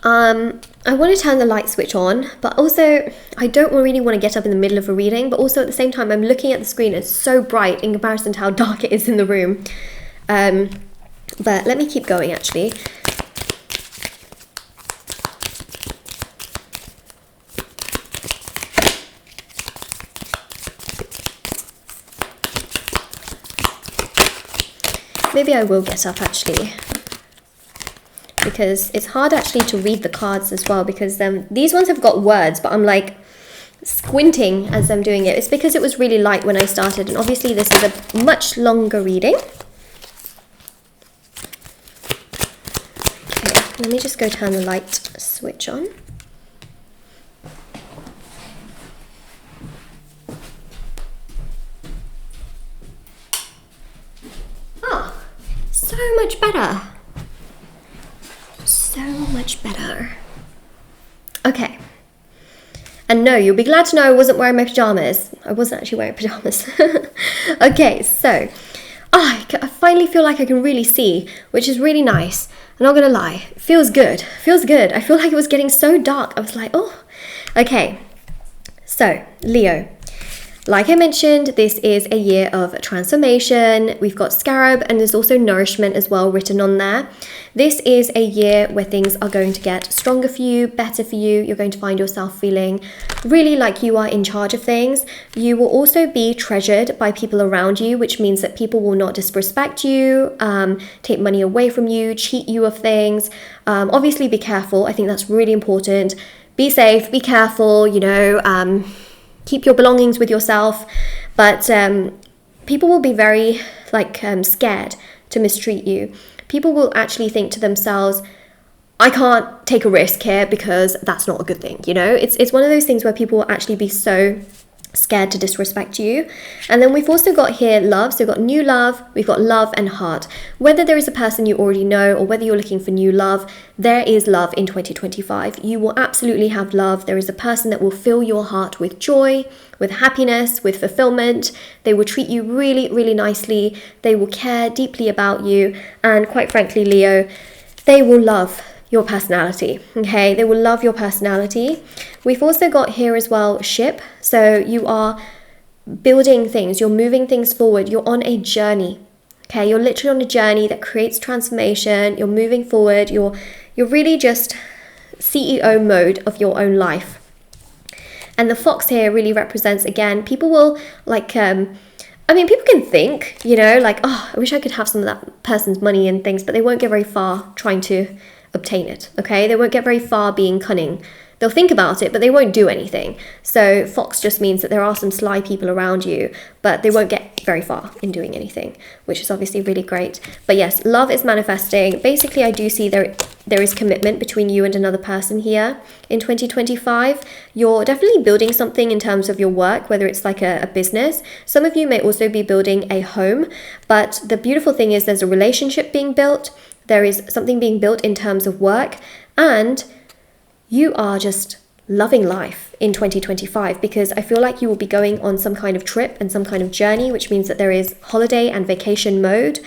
Speaker 1: I want to turn the light switch on, but also I don't really want to get up in the middle of a reading, but also at the same time I'm looking at the screen, it's so bright in comparison to how dark it is in the room. But let me keep going actually. Maybe I will get up actually, because it's hard actually to read the cards as well, because these ones have got words, but I'm like squinting as I'm doing it. It's because it was really light when I started, and obviously this is a much longer reading. Okay, let me just go turn the light switch on. So much better. So much better. Okay. And no, you'll be glad to know I wasn't wearing my pajamas. I wasn't actually wearing pajamas. Okay, so I finally feel like I can really see, which is really nice. I'm not gonna lie. It feels good. It feels good. I feel like it was getting so dark. I was like, oh. Okay. So, Leo. Like I mentioned, this is a year of transformation. We've got Scarab, and there's also nourishment as well written on there. This is a year where things are going to get stronger for you, better for you. You're going to find yourself feeling really like you are in charge of things. You will also be treasured by people around you, which means that people will not disrespect you, take money away from you, cheat you of things. Obviously, be careful. I think that's really important. Be safe, be careful, keep your belongings with yourself, but people will be very scared to mistreat you. People will actually think to themselves, I can't take a risk here because that's not a good thing, you know? It's one of those things where people will actually be so scared to disrespect you. And then we've also got here love. So we've got new love, we've got love and heart. Whether there is a person you already know or whether you're looking for new love, there is love in 2025. You will absolutely have love. There is a person that will fill your heart with joy, with happiness, with fulfillment. They will treat you really, really nicely. They will care deeply about you. And quite frankly, Leo, they will love your personality, okay? They will love your personality. We've also got here as well ship. So you are building things, you're moving things forward, you're on a journey, okay? You're literally on a journey that creates transformation. You're moving forward. You're really just CEO mode of your own life. And the fox here really represents, again, people will like, people can think, you know, like, oh, I wish I could have some of that person's money and things, but they won't get very far trying to obtain it, okay? They won't get very far being cunning. They'll think about it, but they won't do anything. So fox just means that there are some sly people around you, but they won't get very far in doing anything, which is obviously really great. But yes, love is manifesting. Basically, I do see there is commitment between you and another person here in 2025. You're definitely building something in terms of your work, whether it's like a business. Some of you may also be building a home, but the beautiful thing is there's a relationship being built. There is something being built in terms of work, and you are just loving life in 2025 because I feel like you will be going on some kind of trip and some kind of journey, which means that there is holiday and vacation mode,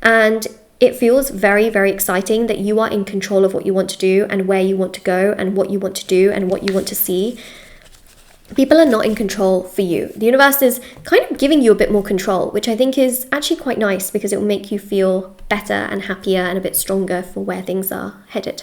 Speaker 1: and it feels very, very exciting that you are in control of what you want to do and where you want to go and what you want to do and what you want to see. People are not in control for you. The universe is kind of giving you a bit more control, which I think is actually quite nice because it will make you feel better and happier and a bit stronger for where things are headed.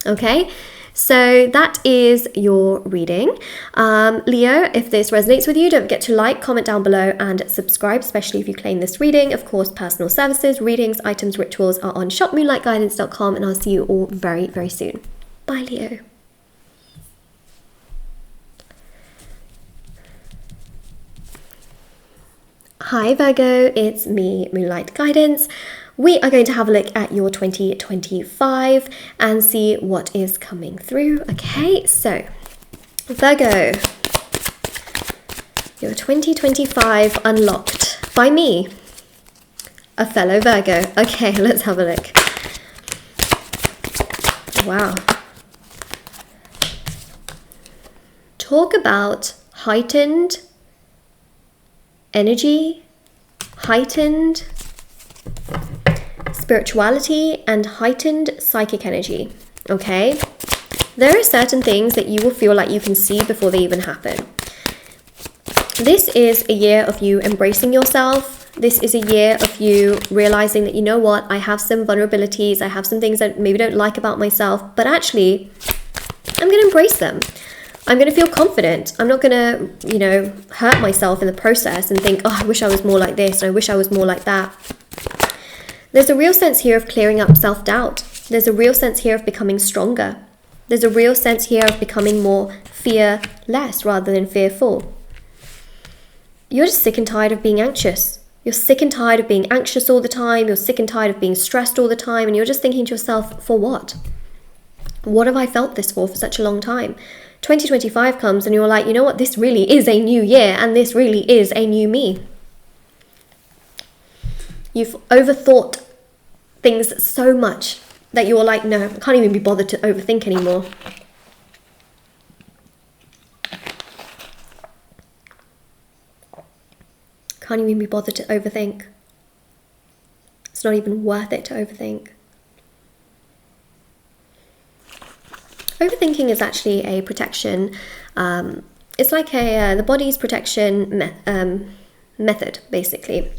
Speaker 1: Okay, so that is your reading. Leo, if this resonates with you, don't forget to like, comment down below and subscribe, especially if you claim this reading. Of course, personal services, readings, items, rituals are on shopmoonlightguidance.com, and I'll see you all very, very soon. Bye, Leo. Hi Virgo, it's me, Moonlight Guidance. We are going to have a look at your 2025 and see what is coming through. Okay, so Virgo, your 2025 unlocked by me, a fellow Virgo. Okay, let's have a look. Wow. Talk about heightened energy, heightened spirituality, and heightened psychic energy, okay? There are certain things that you will feel like you can see before they even happen. This is a year of you embracing yourself. This is a year of you realizing that, you know what, I have some vulnerabilities, I have some things I maybe don't like about myself, but actually, I'm going to embrace them. I'm going to feel confident. I'm not going to, hurt myself in the process and think, oh, I wish I was more like this and I wish I was more like that. There's a real sense here of clearing up self-doubt. There's a real sense here of becoming stronger. There's a real sense here of becoming more fearless rather than fearful. You're just sick and tired of being anxious. You're sick and tired of being anxious all the time. You're sick and tired of being stressed all the time. And you're just thinking to yourself, for what? What have I felt this for such a long time? 2025 comes and you're like, you know what, this really is a new year and this really is a new me. You've overthought things so much that you're like, no, I can't even be bothered to overthink anymore. Can't even be bothered to overthink. It's not even worth it to overthink. Overthinking is actually a protection. It's like the body's protection method, basically.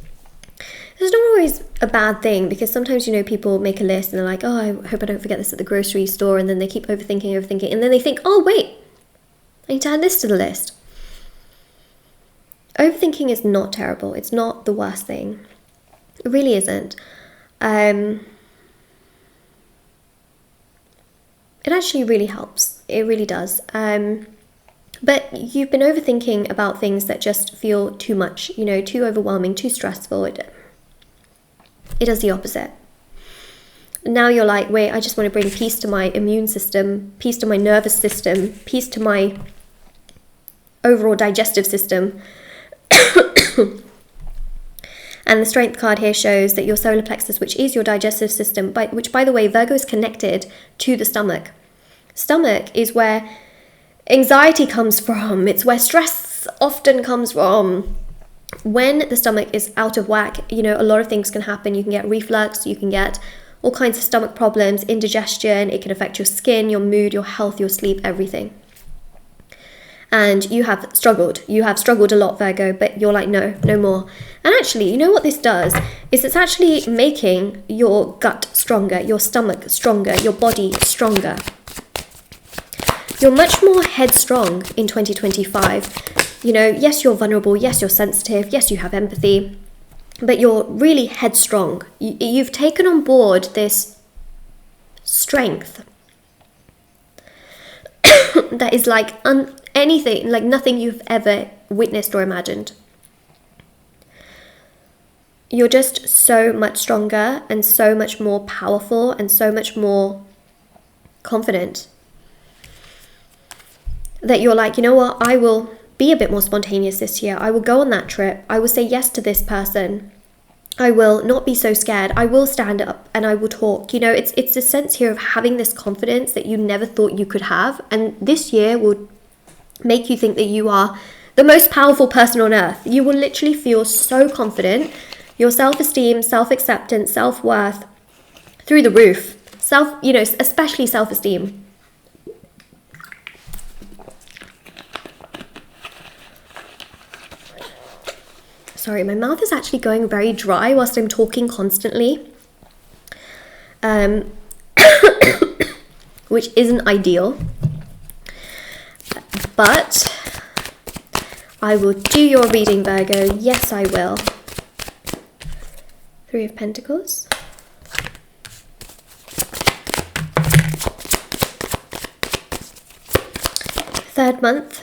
Speaker 1: It's not always a bad thing because sometimes, people make a list and they're like, oh, I hope I don't forget this at the grocery store. And then they keep overthinking. And then they think, oh, wait, I need to add this to the list. Overthinking is not terrible. It's not the worst thing. It really isn't. It actually really helps. It really does. But you've been overthinking about things that just feel too much, too overwhelming, too stressful. It does the opposite. Now you're like, wait, I just want to bring peace to my immune system, peace to my nervous system, peace to my overall digestive system. And the Strength card here shows that your solar plexus, which is your digestive system, which, by the way, Virgo is connected to the stomach. Stomach is where anxiety comes from. It's where stress often comes from. When the stomach is out of whack, you know, a lot of things can happen. You can get reflux, you can get all kinds of stomach problems, indigestion. It can affect your skin, your mood, your health, your sleep, everything. And you have struggled a lot, Virgo, but you're like, no more. And actually, you know what this does is it's actually making your gut stronger, your stomach stronger, your body stronger. You're much more headstrong in 2025. You know, yes, you're vulnerable, yes, you're sensitive, yes, you have empathy, but you're really headstrong. You've taken on board this strength that is like anything, like nothing you've ever witnessed or imagined. You're just so much stronger and so much more powerful and so much more confident that you're like, you know what, I will be a bit more spontaneous this year. I will go on that trip. I will say yes to this person. I will not be so scared. I will stand up and I will talk. You know, it's a sense here of having this confidence that you never thought you could have. And this year will make you think that you are the most powerful person on earth. You will literally feel so confident. Your self-esteem, self-acceptance, self-worth through the roof. Especially self-esteem. Sorry, my mouth is actually going very dry whilst I'm talking constantly. Which isn't ideal. But I will do your reading, Virgo. Yes, I will. Three of Pentacles. Third month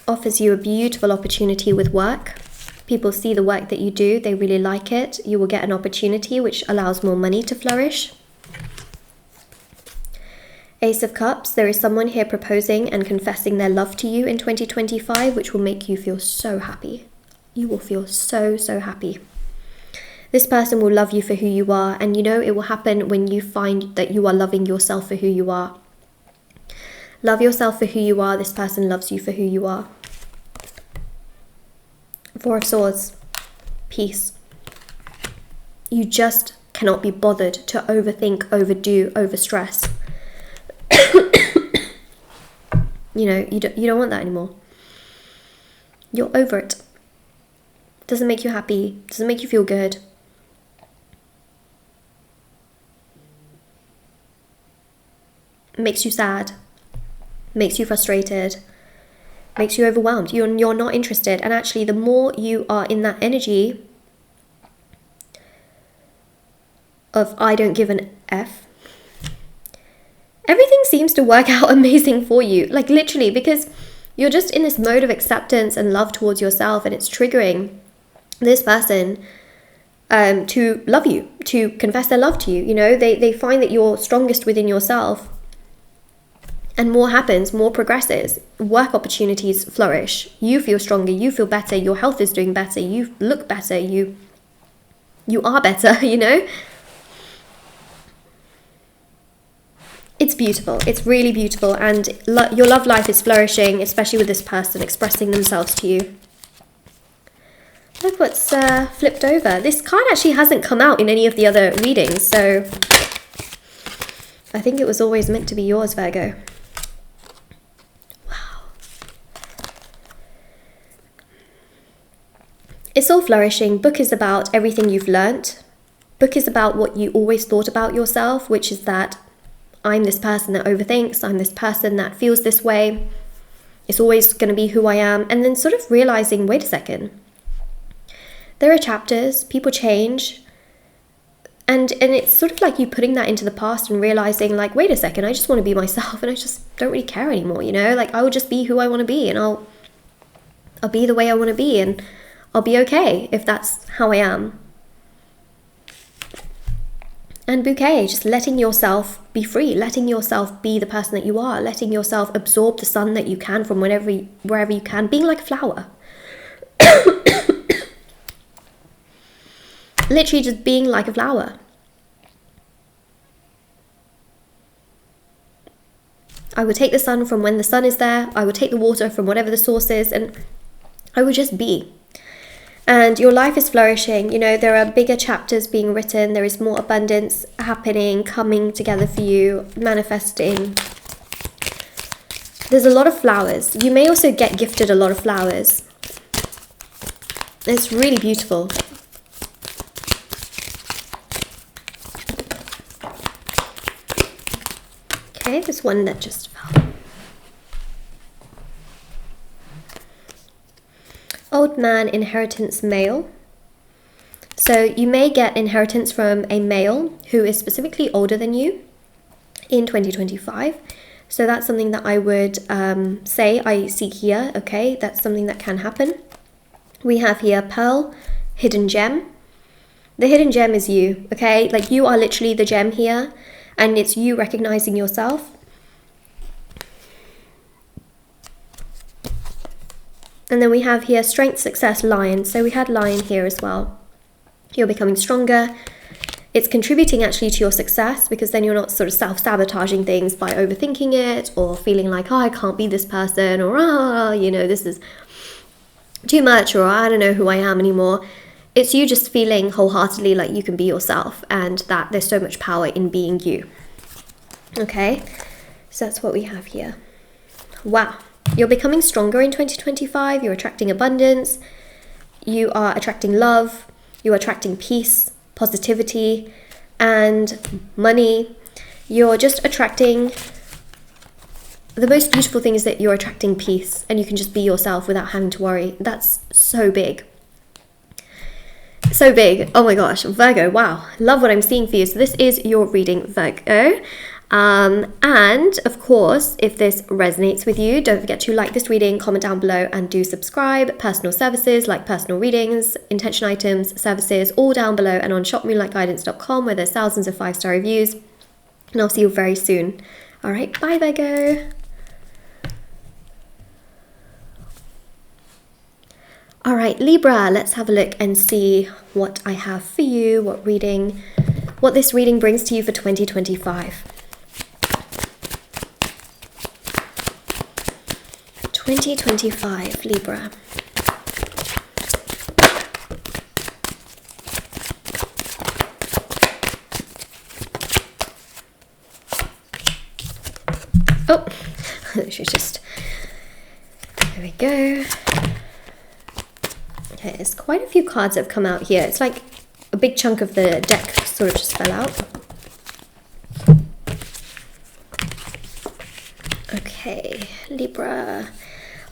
Speaker 1: offers you a beautiful opportunity with work. People see the work that you do, they really like it. You will get an opportunity which allows more money to flourish. Ace of Cups, there is someone here proposing and confessing their love to you in 2025, which will make you feel so happy. You will feel so, so happy. This person will love you for who you are, and you know it will happen when you find that you are loving yourself for who you are. Love yourself for who you are. This person loves you for who you are. Four of Swords, peace. You just cannot be bothered to overthink, overdo, overstress. You know, you don't want that anymore. You're over it. Doesn't make you happy, doesn't make you feel good. Makes you sad, makes you frustrated, makes you overwhelmed. You're not interested. And actually, the more you are in that energy of I don't give an F, everything seems to work out amazing for you. Like literally, because you're just in this mode of acceptance and love towards yourself, and it's triggering this person to love you, to confess their love to you. You know, they find that you're strongest within yourself. And more happens, more progresses, work opportunities flourish, you feel stronger, you feel better, your health is doing better, you look better, you are better, you know? It's beautiful, it's really beautiful, and your love life is flourishing, especially with this person expressing themselves to you. Look what's flipped over. This card actually hasn't come out in any of the other readings, so I think it was always meant to be yours, Virgo. It's all flourishing. Book is about everything you've learnt. Book is about what you always thought about yourself, which is that I'm this person that overthinks, I'm this person that feels this way. It's always going to be who I am. And then sort of realizing, wait a second. There are chapters, people change. And it's sort of like you putting that into the past and realizing like, wait a second, I just want to be myself and I just don't really care anymore, you know? Like I will just be who I want to be, and I'll be the way I want to be, and I'll be okay if that's how I am. And bouquet, just letting yourself be free, letting yourself be the person that you are, letting yourself absorb the sun that you can from wherever you can, being like a flower. Literally just being like a flower. I would take the sun from when the sun is there. I would take the water from whatever the source is, and I would just be. And your life is flourishing. You know, there are bigger chapters being written. There is more abundance happening, coming together for you, manifesting. There's a lot of flowers. You may also get gifted a lot of flowers. It's really beautiful. Okay, there's one that just fell. Old man, inheritance, male. So you may get inheritance from a male who is specifically older than you in 2025. So that's something that I would say I see here. Okay, that's something that can happen. We have here pearl, hidden gem. The hidden gem is you, okay? Like you are literally the gem here, and it's you recognizing yourself. And then we have here strength, success, lion. So we had lion here as well. You're becoming stronger. It's contributing actually to your success, because then you're not sort of self-sabotaging things by overthinking it or feeling like, oh, I can't be this person, or, you know, this is too much, or I don't know who I am anymore. It's you just feeling wholeheartedly like you can be yourself, and that there's so much power in being you. Okay, so that's what we have here. Wow. You're becoming stronger in 2025. You're attracting abundance. You are attracting love. You're attracting peace, positivity, and money. You're just attracting... The most beautiful thing is that you're attracting peace, and you can just be yourself without having to worry. That's so big. So big. Oh my gosh. Virgo. Wow. Love what I'm seeing for you. So this is your reading, Virgo. And of course, if this resonates with you, don't forget to like this reading, comment down below, and do subscribe. Personal services like personal readings, intention items, services, all down below and on shopmoonlightguidance.com, where there's thousands of 5-star reviews. And I'll see you very soon. All right, bye Virgo. All right, Libra, let's have a look and see what I have for you, what this reading brings to you for 2025. 2025, Libra. Oh, she's just, there we go. Okay, there's quite a few cards that have come out here. It's like a big chunk of the deck sort of just fell out. Okay, Libra.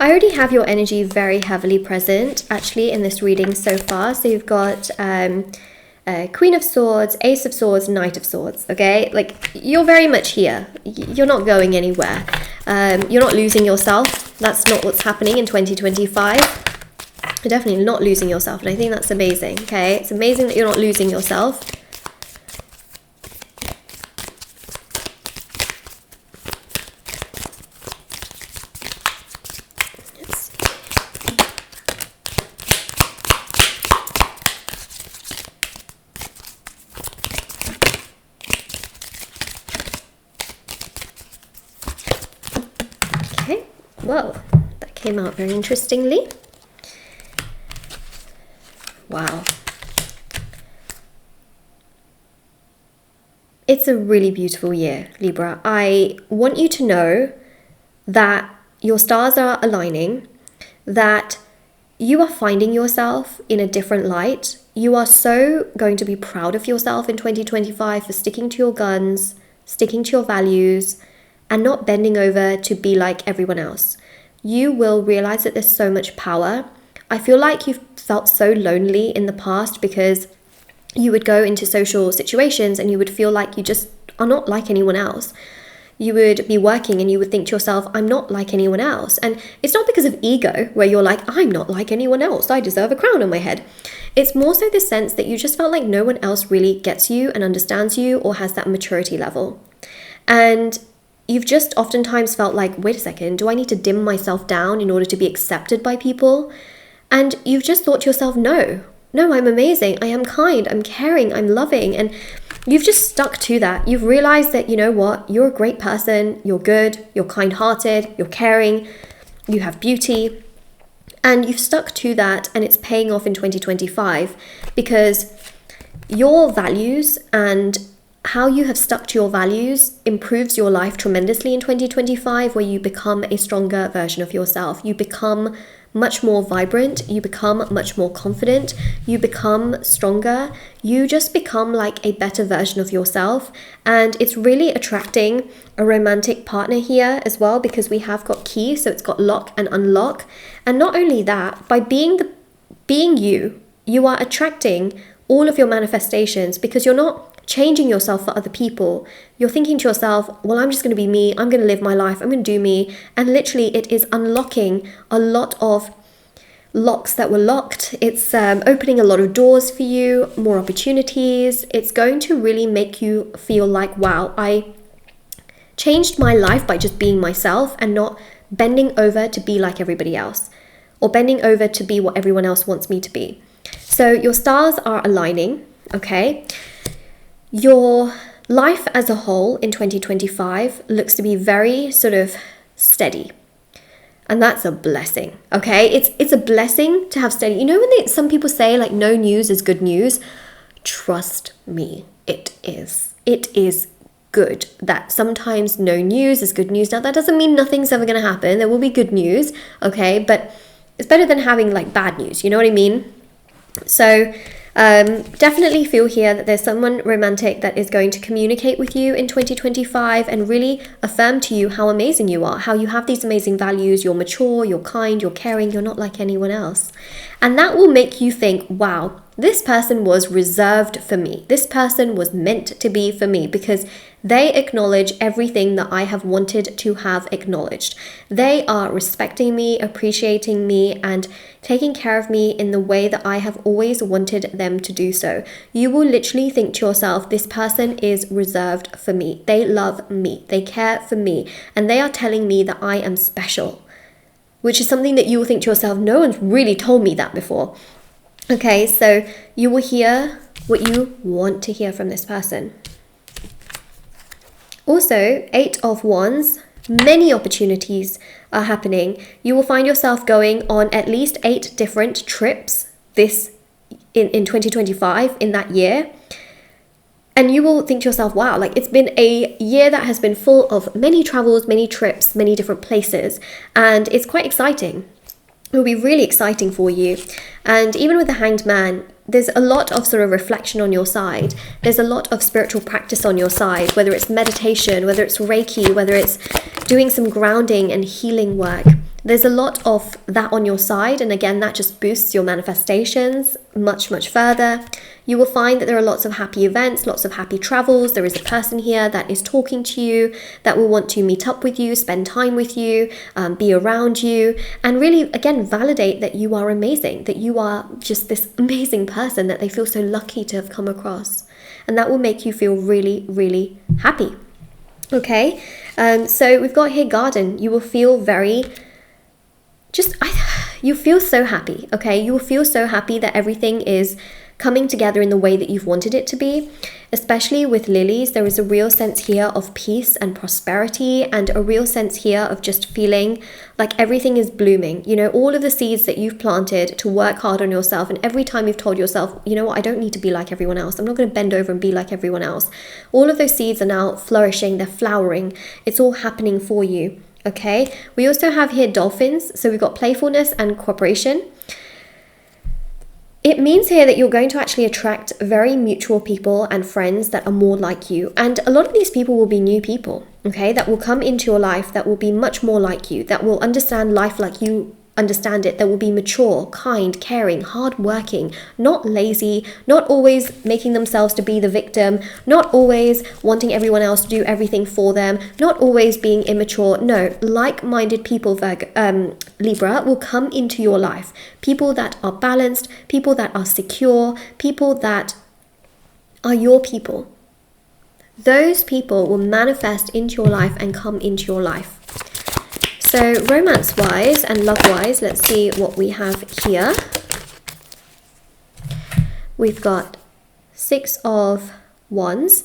Speaker 1: I already have your energy very heavily present actually in this reading so far. So you've got Queen of Swords, Ace of Swords, Knight of Swords, okay? Like, you're very much here. You're not going anywhere. You're not losing yourself. That's not what's happening in 2025. You're definitely not losing yourself, and I think that's amazing, okay? It's amazing that you're not losing yourself. Okay, whoa, that came out very interestingly. Wow. It's a really beautiful year, Libra. I want you to know that your stars are aligning, that you are finding yourself in a different light. You are so going to be proud of yourself in 2025 for sticking to your guns, sticking to your values, and not bending over to be like everyone else. You will realize that there's so much power. I feel like you've felt so lonely in the past because you would go into social situations and you would feel like you just are not like anyone else. You would be working and you would think to yourself, I'm not like anyone else. And it's not because of ego where you're like, I'm not like anyone else, I deserve a crown on my head. It's more so the sense that you just felt like no one else really gets you and understands you or has that maturity level. And you've just oftentimes felt like, wait a second, do I need to dim myself down in order to be accepted by people? And you've just thought to yourself, no, I'm amazing. I am kind, I'm caring, I'm loving. And you've just stuck to that. You've realized that, you know what, you're a great person, you're good, you're kind-hearted, you're caring, you have beauty. And you've stuck to that, and it's paying off in 2025 because your values and how you have stuck to your values improves your life tremendously in 2025, where you become a stronger version of yourself. You become much more vibrant, you become much more confident, you become stronger, you just become like a better version of yourself. And it's really attracting a romantic partner here as well, because we have got key, so it's got lock and unlock. And not only that, by being you are attracting all of your manifestations, because you're not changing yourself for other people. You're thinking to yourself, well, I'm just going to be me, I'm going to live my life, I'm going to do me. And literally it is unlocking a lot of locks that were locked. It's opening a lot of doors for you, more opportunities. It's going to really make you feel like, wow, I changed my life by just being myself and not bending over to be like everybody else or bending over to be what everyone else wants me to be. So your stars are aligning, okay? Your life as a whole in 2025 looks to be very sort of steady. And that's a blessing, okay? It's a blessing to have steady. You know when some people say like no news is good news? Trust me, it is. It is good that sometimes no news is good news. Now that doesn't mean nothing's ever going to happen. There will be good news, okay? But it's better than having like bad news, you know what I mean? So definitely feel here that there's someone romantic that is going to communicate with you in 2025 and really affirm to you how amazing you are, how you have these amazing values, you're mature, you're kind, you're caring, you're not like anyone else. And that will make you think, wow, this person was reserved for me. This person was meant to be for me because they acknowledge everything that I have wanted to have acknowledged. They are respecting me, appreciating me, and taking care of me in the way that I have always wanted them to do so. You will literally think to yourself, this person is reserved for me. They love me. They care for me. And they are telling me that I am special, which is something that you will think to yourself, no one's really told me that before. Okay, so you will hear what you want to hear from this person. Also, 8 of Wands, many opportunities are happening. You will find yourself going on at least 8 different trips in 2025, in that year. And you will think to yourself, wow, like it's been a year that has been full of many travels, many trips, many different places. And it's quite exciting. It will be really exciting for you. And even with the Hanged Man, there's a lot of sort of reflection on your side. There's a lot of spiritual practice on your side, whether it's meditation, whether it's Reiki, whether it's doing some grounding and healing work. There's a lot of that on your side. And again, that just boosts your manifestations much, much further. You will find that there are lots of happy events, lots of happy travels. There is a person here that is talking to you, that will want to meet up with you, spend time with you, be around you, and really, again, validate that you are amazing, that you are just this amazing person that they feel so lucky to have come across. And that will make you feel really, really happy. Okay, so we've got here Garden. You will feel very... you feel so happy, okay? You will feel so happy that everything is coming together in the way that you've wanted it to be. Especially with lilies, there is a real sense here of peace and prosperity, and a real sense here of just feeling like everything is blooming. You know, all of the seeds that you've planted to work hard on yourself, and every time you've told yourself, you know what, I don't need to be like everyone else. I'm not going to bend over and be like everyone else. All of those seeds are now flourishing, they're flowering. It's all happening for you. Okay, we also have here dolphins. So we've got playfulness and cooperation. It means here that you're going to actually attract very mutual people and friends that are more like you. And a lot of these people will be new people, okay, that will come into your life that will be much more like you, that will understand life like you understand it, that will be mature, kind, caring, hardworking, not lazy, not always making themselves to be the victim, not always wanting everyone else to do everything for them, not always being immature. No, like-minded people, Libra, will come into your life. People that are balanced, people that are secure, people that are your people. Those people will manifest into your life and come into your life. So romance-wise and love-wise, let's see what we have here. We've got 6 of Wands.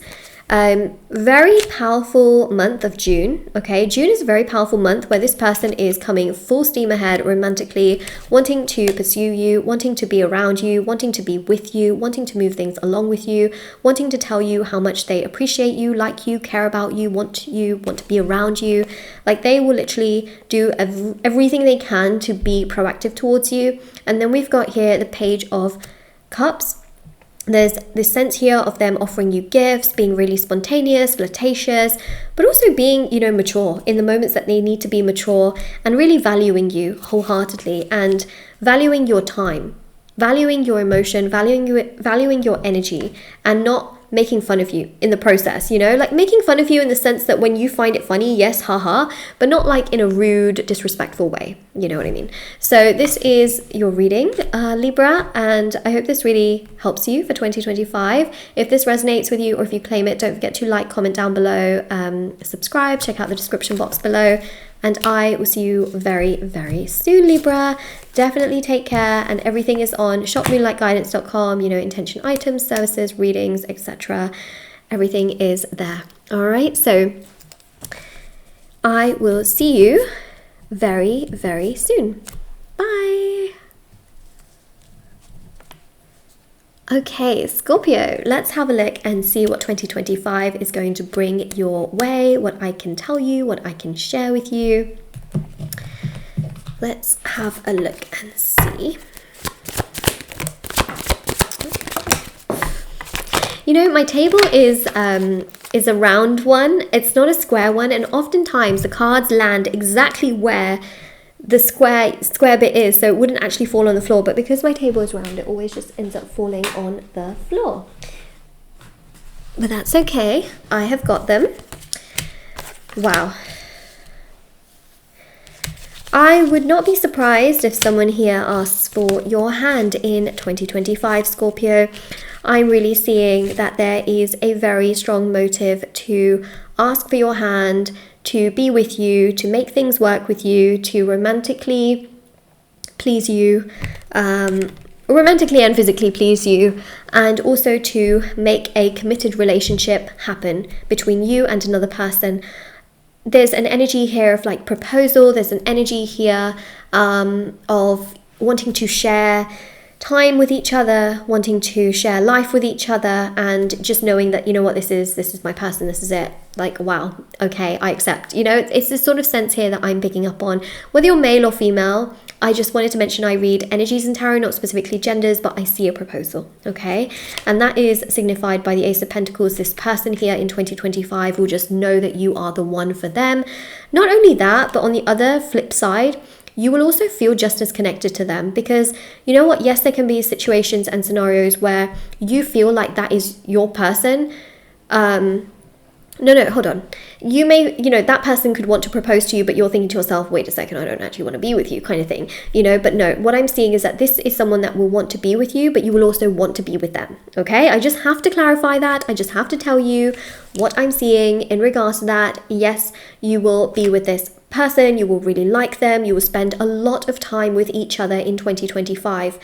Speaker 1: Very powerful month of June. Okay, June is a very powerful month where this person is coming full steam ahead romantically, wanting to pursue you, wanting to be around you, wanting to be with you, wanting to move things along with you, wanting to tell you how much they appreciate you, like you, care about you, want to be around you. Like, they will literally do everything they can to be proactive towards you. And then we've got here the Page of Cups. There's this sense here of them offering you gifts, being really spontaneous, flirtatious, but also being, mature in the moments that they need to be mature, and really valuing you wholeheartedly and valuing your time, valuing your emotion, valuing your energy, and not making fun of you in the process, like making fun of you in the sense that when you find it funny, yes, haha, but not like in a rude, disrespectful way. You know what I mean? So this is your reading, Libra, and I hope this really helps you for 2025. If this resonates with you or if you claim it, don't forget to like, comment down below, subscribe, check out the description box below, and I will see you very, very soon, Libra. Definitely take care, and everything is on shopmoonlightguidance.com, intention items, services, readings, etc. Everything is there. All right, so I will see you very, very soon. Bye. Okay, Scorpio, let's have a look and see what 2025 is going to bring your way, what I can tell you, what I can share with you. Let's have a look and see. My table is a round one. It's not a square one, and oftentimes the cards land exactly where the square bit is, so it wouldn't actually fall on the floor, but because my table is round, it always just ends up falling on the floor. But that's okay, I have got them. Wow. I would not be surprised if someone here asks for your hand in 2025, Scorpio. I'm really seeing that there is a very strong motive to ask for your hand, to be with you, to make things work with you, to romantically please you, romantically and physically please you, and also to make a committed relationship happen between you and another person. There's an energy here of like proposal. There's an energy here of wanting to share time with each other, wanting to share life with each other, and just knowing that, this is my person, this is it. Like, wow, okay, I accept. It's this sort of sense here that I'm picking up on. Whether you're male or female, I just wanted to mention I read energies in tarot, not specifically genders, but I see a proposal, okay? And that is signified by the Ace of Pentacles. This person here in 2025 will just know that you are the one for them. Not only that, but on the other flip side, you will also feel just as connected to them, because you know what? Yes, there can be situations and scenarios where you feel like that is your person. No, hold on. You may, that person could want to propose to you, but you're thinking to yourself, wait a second, I don't actually want to be with you, kind of thing, but no, what I'm seeing is that this is someone that will want to be with you, but you will also want to be with them, okay? I just have to clarify that. I just have to tell you what I'm seeing in regards to that. Yes, you will be with this person, you will really like them, you will spend a lot of time with each other in 2025.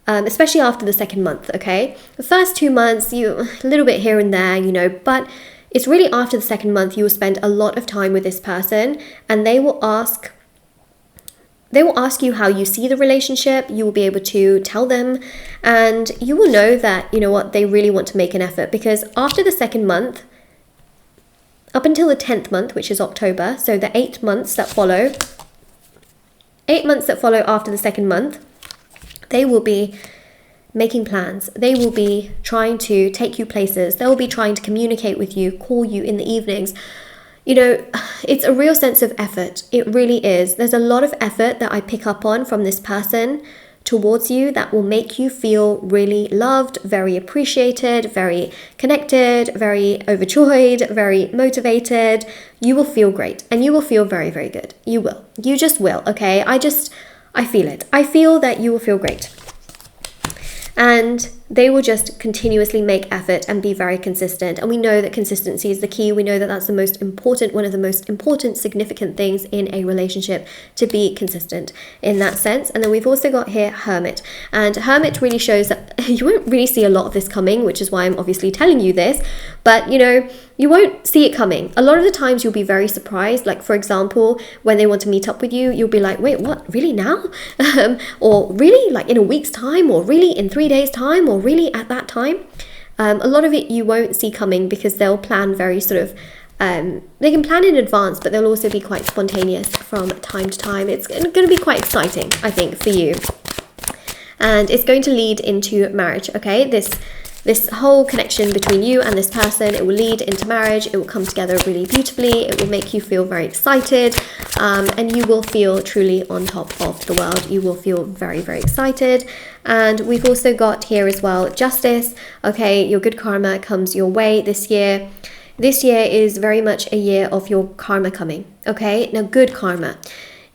Speaker 1: Especially after the second month, okay? The first 2 months, a little bit here and there, but it's really after the second month you will spend a lot of time with this person, and they will ask you how you see the relationship. You will be able to tell them, and you will know that, they really want to make an effort, because after the second month, up until the 10th month, which is October, so the 8 months that follow after the second month, they will be making plans. They will be trying to take you places. They will be trying to communicate with you, call you in the evenings. you know, it's a real sense of effort. It really is. There's a lot of effort that I pick up on from this person towards you that will make you feel really loved, very appreciated, very connected, very overjoyed, very motivated. You will feel great and you will feel very, very good. You will. You just will, okay? I feel it. I feel that you will feel great. And they will just continuously make effort and be very consistent. And we know that consistency is the key. We know that that's the most important, one of the most important, significant things in a relationship, to be consistent in that sense. And then we've also got here Hermit. And Hermit really shows that you won't really see a lot of this coming, which is why I'm obviously telling you this. But, you know, you won't see it coming. A lot of the times you'll be very surprised. Like, for example, when they want to meet up with you, you'll be like, wait, what? Really now? Or really like in a week's time? Or really in 3 days' time? Or really at that time? A lot of it you won't see coming because they'll plan very sort of, they can plan in advance, but they'll also be quite spontaneous from time to time. It's going to be quite exciting, I think, for you. And it's going to lead into marriage, okay? This whole connection between you and this person, it will lead into marriage. It will come together really beautifully. It will make you feel very excited, and you will feel truly on top of the world. You will feel very, very excited. And we've also got here as well Justice. Okay, your good karma comes your way this year. This year is very much a year of your karma coming. Okay, now good karma.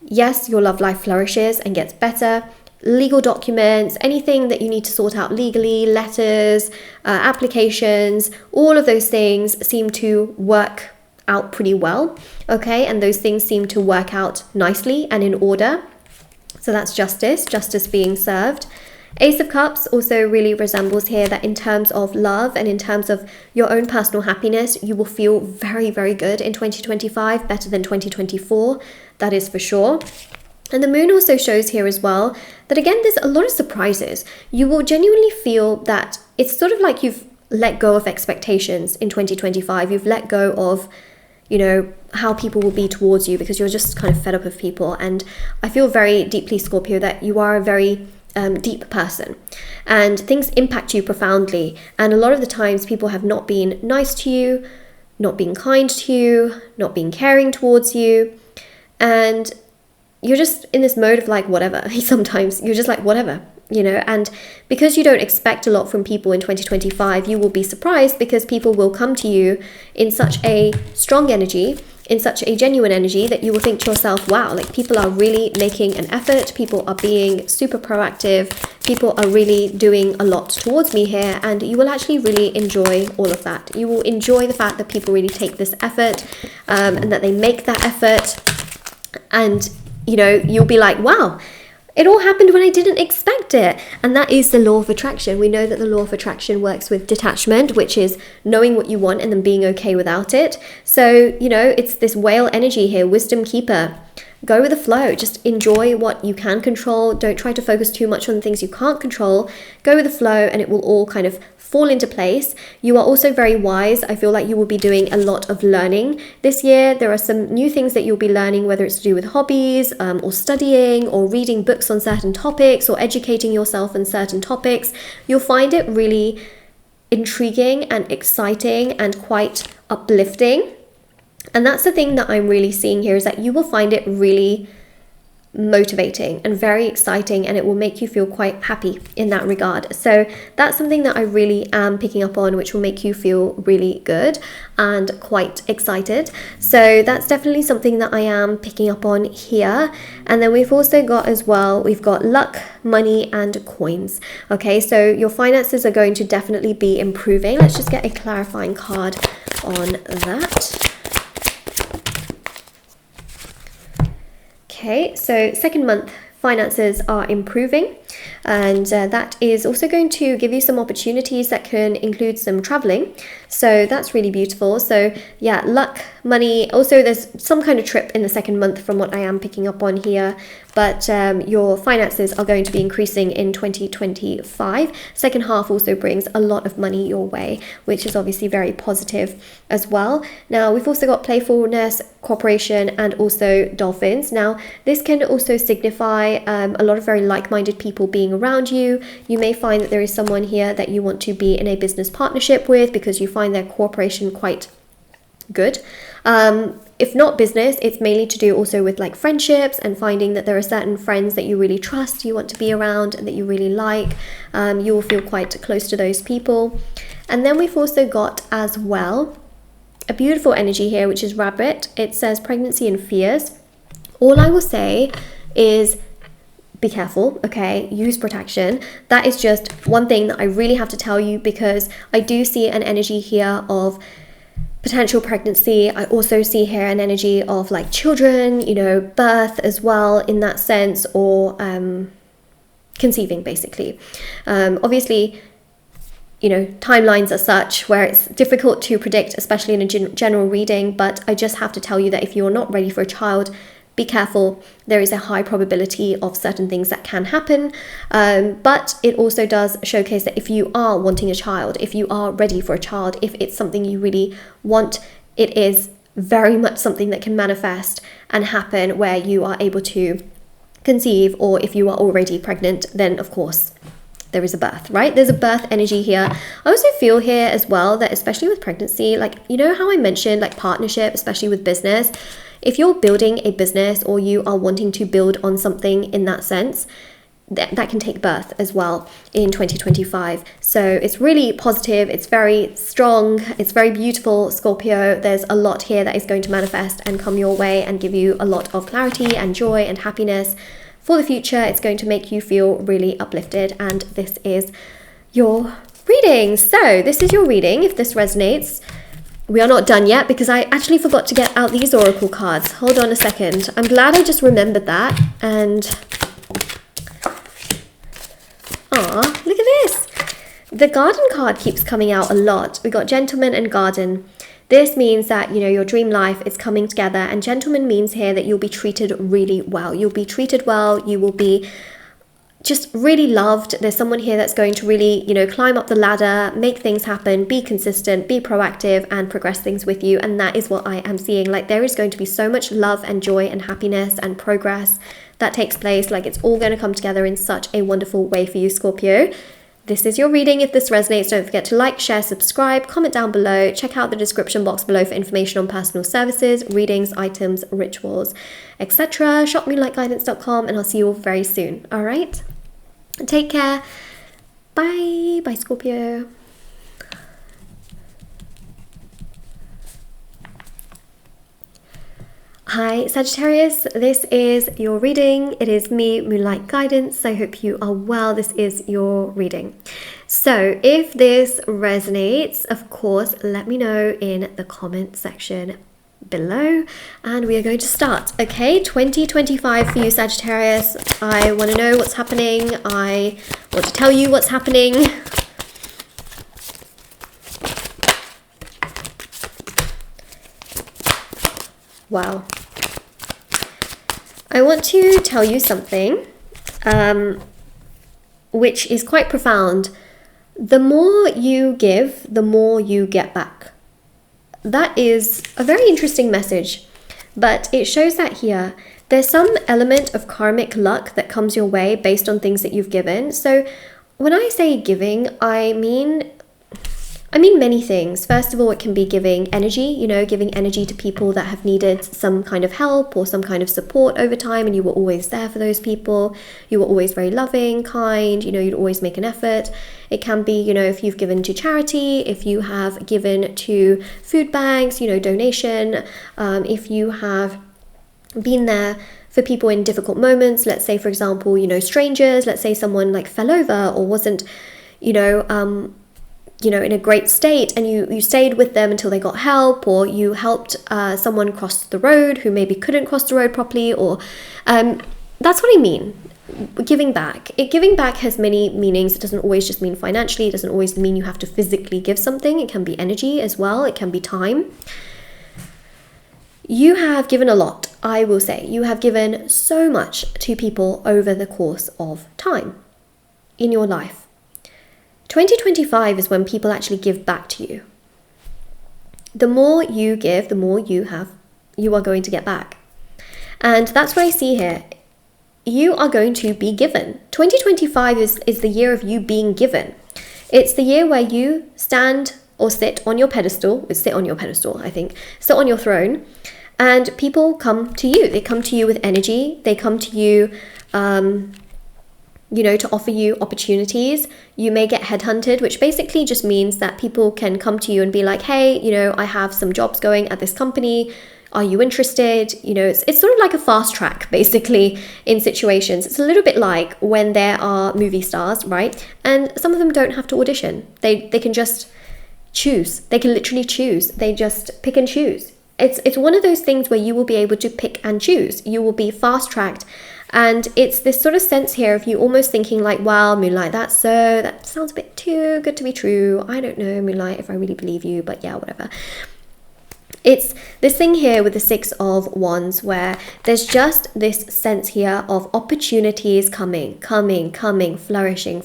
Speaker 1: Yes, your love life flourishes and gets better. Legal documents, anything that you need to sort out legally, letters, applications, all of those things seem to work out pretty well, okay? And those things seem to work out nicely and in order. So that's justice being served. Ace of Cups also really resembles here that in terms of love and in terms of your own personal happiness, you will feel very, very good in 2025, better than 2024, that is for sure. And the moon also shows here as well that, again, there's a lot of surprises. You will genuinely feel that it's sort of like you've let go of expectations in 2025. You've let go of, you know, how people will be towards you because you're just kind of fed up of people. And I feel very deeply, Scorpio, that you are a very deep person and things impact you profoundly. And a lot of the times people have not been nice to you, not being kind to you, not being caring towards you. And you're just in this mode of like, whatever. Sometimes you're just like, whatever, you know, and because you don't expect a lot from people in 2025, you will be surprised because people will come to you in such a strong energy, in such a genuine energy that you will think to yourself, wow, like people are really making an effort. People are being super proactive. People are really doing a lot towards me here. And you will actually really enjoy all of that. You will enjoy the fact that people really take this effort and that they make that effort. And you know, you'll be like, wow, it all happened when I didn't expect it. And that is the law of attraction. We know that the law of attraction works with detachment, which is knowing what you want and then being okay without it. So, you know, it's this whale energy here, wisdom keeper. Go with the flow. Just enjoy what you can control. Don't try to focus too much on the things you can't control. Go with the flow and it will all kind of fall into place. You are also very wise. I feel like you will be doing a lot of learning this year. There are some new things that you'll be learning, whether it's to do with hobbies or studying or reading books on certain topics or educating yourself on certain topics. You'll find it really intriguing and exciting and quite uplifting. And that's the thing that I'm really seeing here, is that you will find it really motivating and very exciting, and it will make you feel quite happy in that regard. So that's something that I really am picking up on, which will make you feel really good and quite excited. So that's definitely something that I am picking up on here. And then we've also got as well, we've got luck, money and coins. Okay, so your finances are going to definitely be improving. Let's just get a clarifying card on that. Okay, so second month finances are improving, and that is also going to give you some opportunities that can include some traveling. So that's really beautiful. So yeah, luck, money. Also, there's some kind of trip in the second month from what I am picking up on here. But your finances are going to be increasing in 2025. Second half also brings a lot of money your way, which is obviously very positive as well. Now, we've also got playfulness, cooperation, and also dolphins. Now, this can also signify a lot of very like-minded people being around you. You may find that there is someone here that you want to be in a business partnership with because you find their cooperation quite good. If not business, it's mainly to do also with like friendships and finding that there are certain friends that you really trust, you want to be around, and that you really like. You will feel quite close to those people. And then we've also got as well a beautiful energy here, which is rabbit. It says pregnancy and fears. All I will say is be careful, okay? Use protection. That is just one thing that I really have to tell you, because I do see an energy here of potential pregnancy. I also see here an energy of like children, you know, birth as well in that sense, or conceiving basically. Obviously, you know, timelines are such where it's difficult to predict, especially in a general reading, but I just have to tell you that if you're not ready for a child, be careful. There is a high probability of certain things that can happen, but it also does showcase that if you are wanting a child, if you are ready for a child, if it's something you really want, it is very much something that can manifest and happen where you are able to conceive. Or if you are already pregnant, then of course there is a birth, right? There's a birth energy here. I also feel here as well that especially with pregnancy, like, you know how I mentioned like partnership, especially with business, if you're building a business or you are wanting to build on something in that sense, that can take birth as well in 2025. So it's really positive. It's very strong. It's very beautiful, Scorpio. There's a lot here that is going to manifest and come your way and give you a lot of clarity and joy and happiness for the future. It's going to make you feel really uplifted. And this is your reading. So this is your reading. If this resonates, we are not done yet because I actually forgot to get out these oracle cards. Hold on a second. I'm glad I just remembered that. And look at this. The garden card keeps coming out a lot. We got gentleman and garden. This means that, you know, your dream life is coming together, and gentleman means here that you'll be treated really well. You'll be treated well. You will be just really loved. There's someone here that's going to really, you know, climb up the ladder, make things happen, be consistent, be proactive, and progress things with you. And that is what I am seeing. Like, there is going to be so much love and joy and happiness and progress that takes place. Like, it's all going to come together in such a wonderful way for you, Scorpio. This is your reading. If this resonates, don't forget to like, share, subscribe, comment down below. Check out the description box below for information on personal services, readings, items, rituals, etc. Shop moonlightguidance.com, and I'll see you all very soon. All right? Take care. Bye. Bye, Scorpio. Hi Sagittarius, this is your reading. It is me, Moonlight Guidance. I hope you are well. This is your reading. So if this resonates, of course, let me know in the comment section below, and we are going to start. Okay, 2025 for you, Sagittarius. I want to know what's happening. I want to tell you what's happening. Wow. I want to tell you something which is quite profound. The more you give, the more you get back. That is a very interesting message, but it shows that here there's some element of karmic luck that comes your way based on things that you've given. So when I say giving, I mean many things. First of all, it can be giving energy, you know, giving energy to people that have needed some kind of help or some kind of support over time, and you were always there for those people. You were always very loving, kind, you know, you'd always make an effort. It can be, you know, if you've given to charity, if you have given to food banks, you know, donation, if you have been there for people in difficult moments. Let's say, for example, you know, strangers, let's say someone like fell over or wasn't, in a great state, and you stayed with them until they got help, or you helped someone cross the road who maybe couldn't cross the road properly, or that's what I mean. Giving back. Giving back has many meanings. It doesn't always just mean financially. It doesn't always mean you have to physically give something. It can be energy as well. It can be time. You have given a lot, I will say. You have given so much to people over the course of time in your life. 2025 is when people actually give back to you. The more you give, the more you are going to get back. And that's what I see here. You are going to be given. 2025 is the year of you being given. It's the year where you stand or sit on your pedestal, I think, sit on your throne, and people come to you. They come to you with energy. They come to you, to offer you opportunities. You may get headhunted, which basically just means that people can come to you and be like, hey, I have some jobs going at this company. Are you interested? It's sort of like a fast track, basically, in situations. It's a little bit like when there are movie stars, right? And some of them don't have to audition. They can just choose. They can literally choose. They just pick and choose. It's one of those things where you will be able to pick and choose. You will be fast tracked. And it's this sort of sense here of you almost thinking like, wow, Moonlight, that sounds a bit too good to be true. I don't know, Moonlight, if I really believe you, but yeah, whatever. It's this thing here with the Six of Wands where there's just this sense here of opportunities coming, flourishing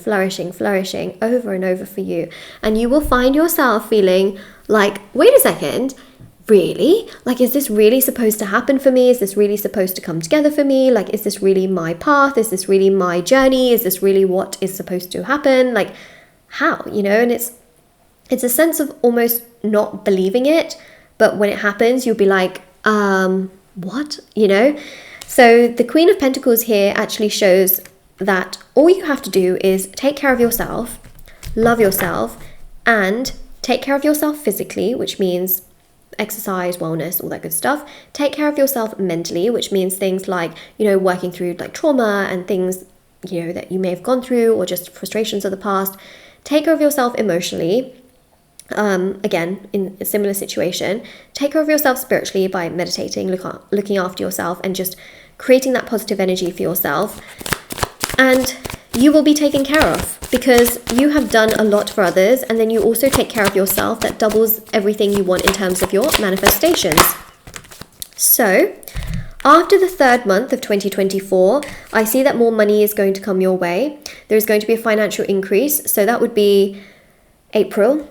Speaker 1: over and over for you. And you will find yourself feeling like, wait a second, really? Like, is this really supposed to happen for me? Is this really supposed to come together for me? Like, is this really my path? Is this really my journey? Is this really what is supposed to happen? Like, how, And it's a sense of almost not believing it. But when it happens, you'll be like, what? So the Queen of Pentacles here actually shows that all you have to do is take care of yourself, love yourself, and take care of yourself physically, which means exercise, wellness, all that good stuff. Take care of yourself mentally, which means things like, working through like trauma and things, that you may have gone through or just frustrations of the past. Take care of yourself emotionally. Again, in a similar situation, take care of yourself spiritually by meditating, looking after yourself, and just creating that positive energy for yourself. And you will be taken care of because you have done a lot for others, and then you also take care of yourself. That doubles everything you want in terms of your manifestations. So, after the third month of 2024, I see that more money is going to come your way. There is going to be a financial increase. So that would be April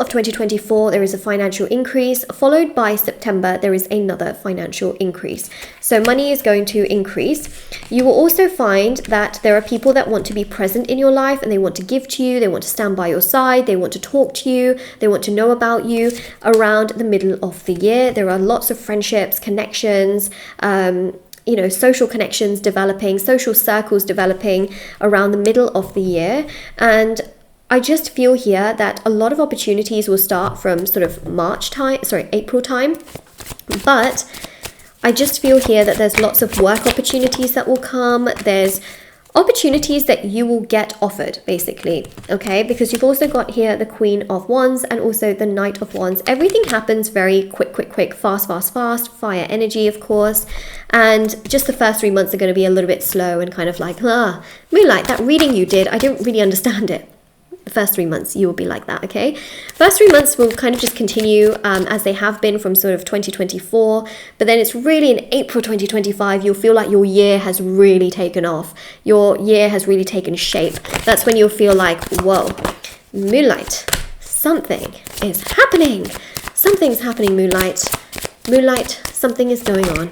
Speaker 1: of 2024, there is a financial increase, followed by September, there is another financial increase. So money is going to increase. You will also find that there are people that want to be present in your life and they want to give to you, they want to stand by your side, they want to talk to you, they want to know about you around the middle of the year. There are lots of friendships, connections, social connections developing, social circles developing around the middle of the year. And I just feel here that a lot of opportunities will start from sort of April time. But I just feel here that there's lots of work opportunities that will come. There's opportunities that you will get offered, basically, okay? Because you've also got here the Queen of Wands and also the Knight of Wands. Everything happens very quick, fast, fire energy, of course. And just the first 3 months are going to be a little bit slow and kind of like, Moonlight, that reading you did, I didn't really understand it. The first 3 months you will be like that, okay? First 3 months will kind of just continue as they have been from sort of 2024, but then it's really in April 2025 you'll feel like your year has really taken off. Your year has really taken shape. That's when you'll feel like, whoa, Moonlight, something is happening. Something's happening, Moonlight. Moonlight, something is going on.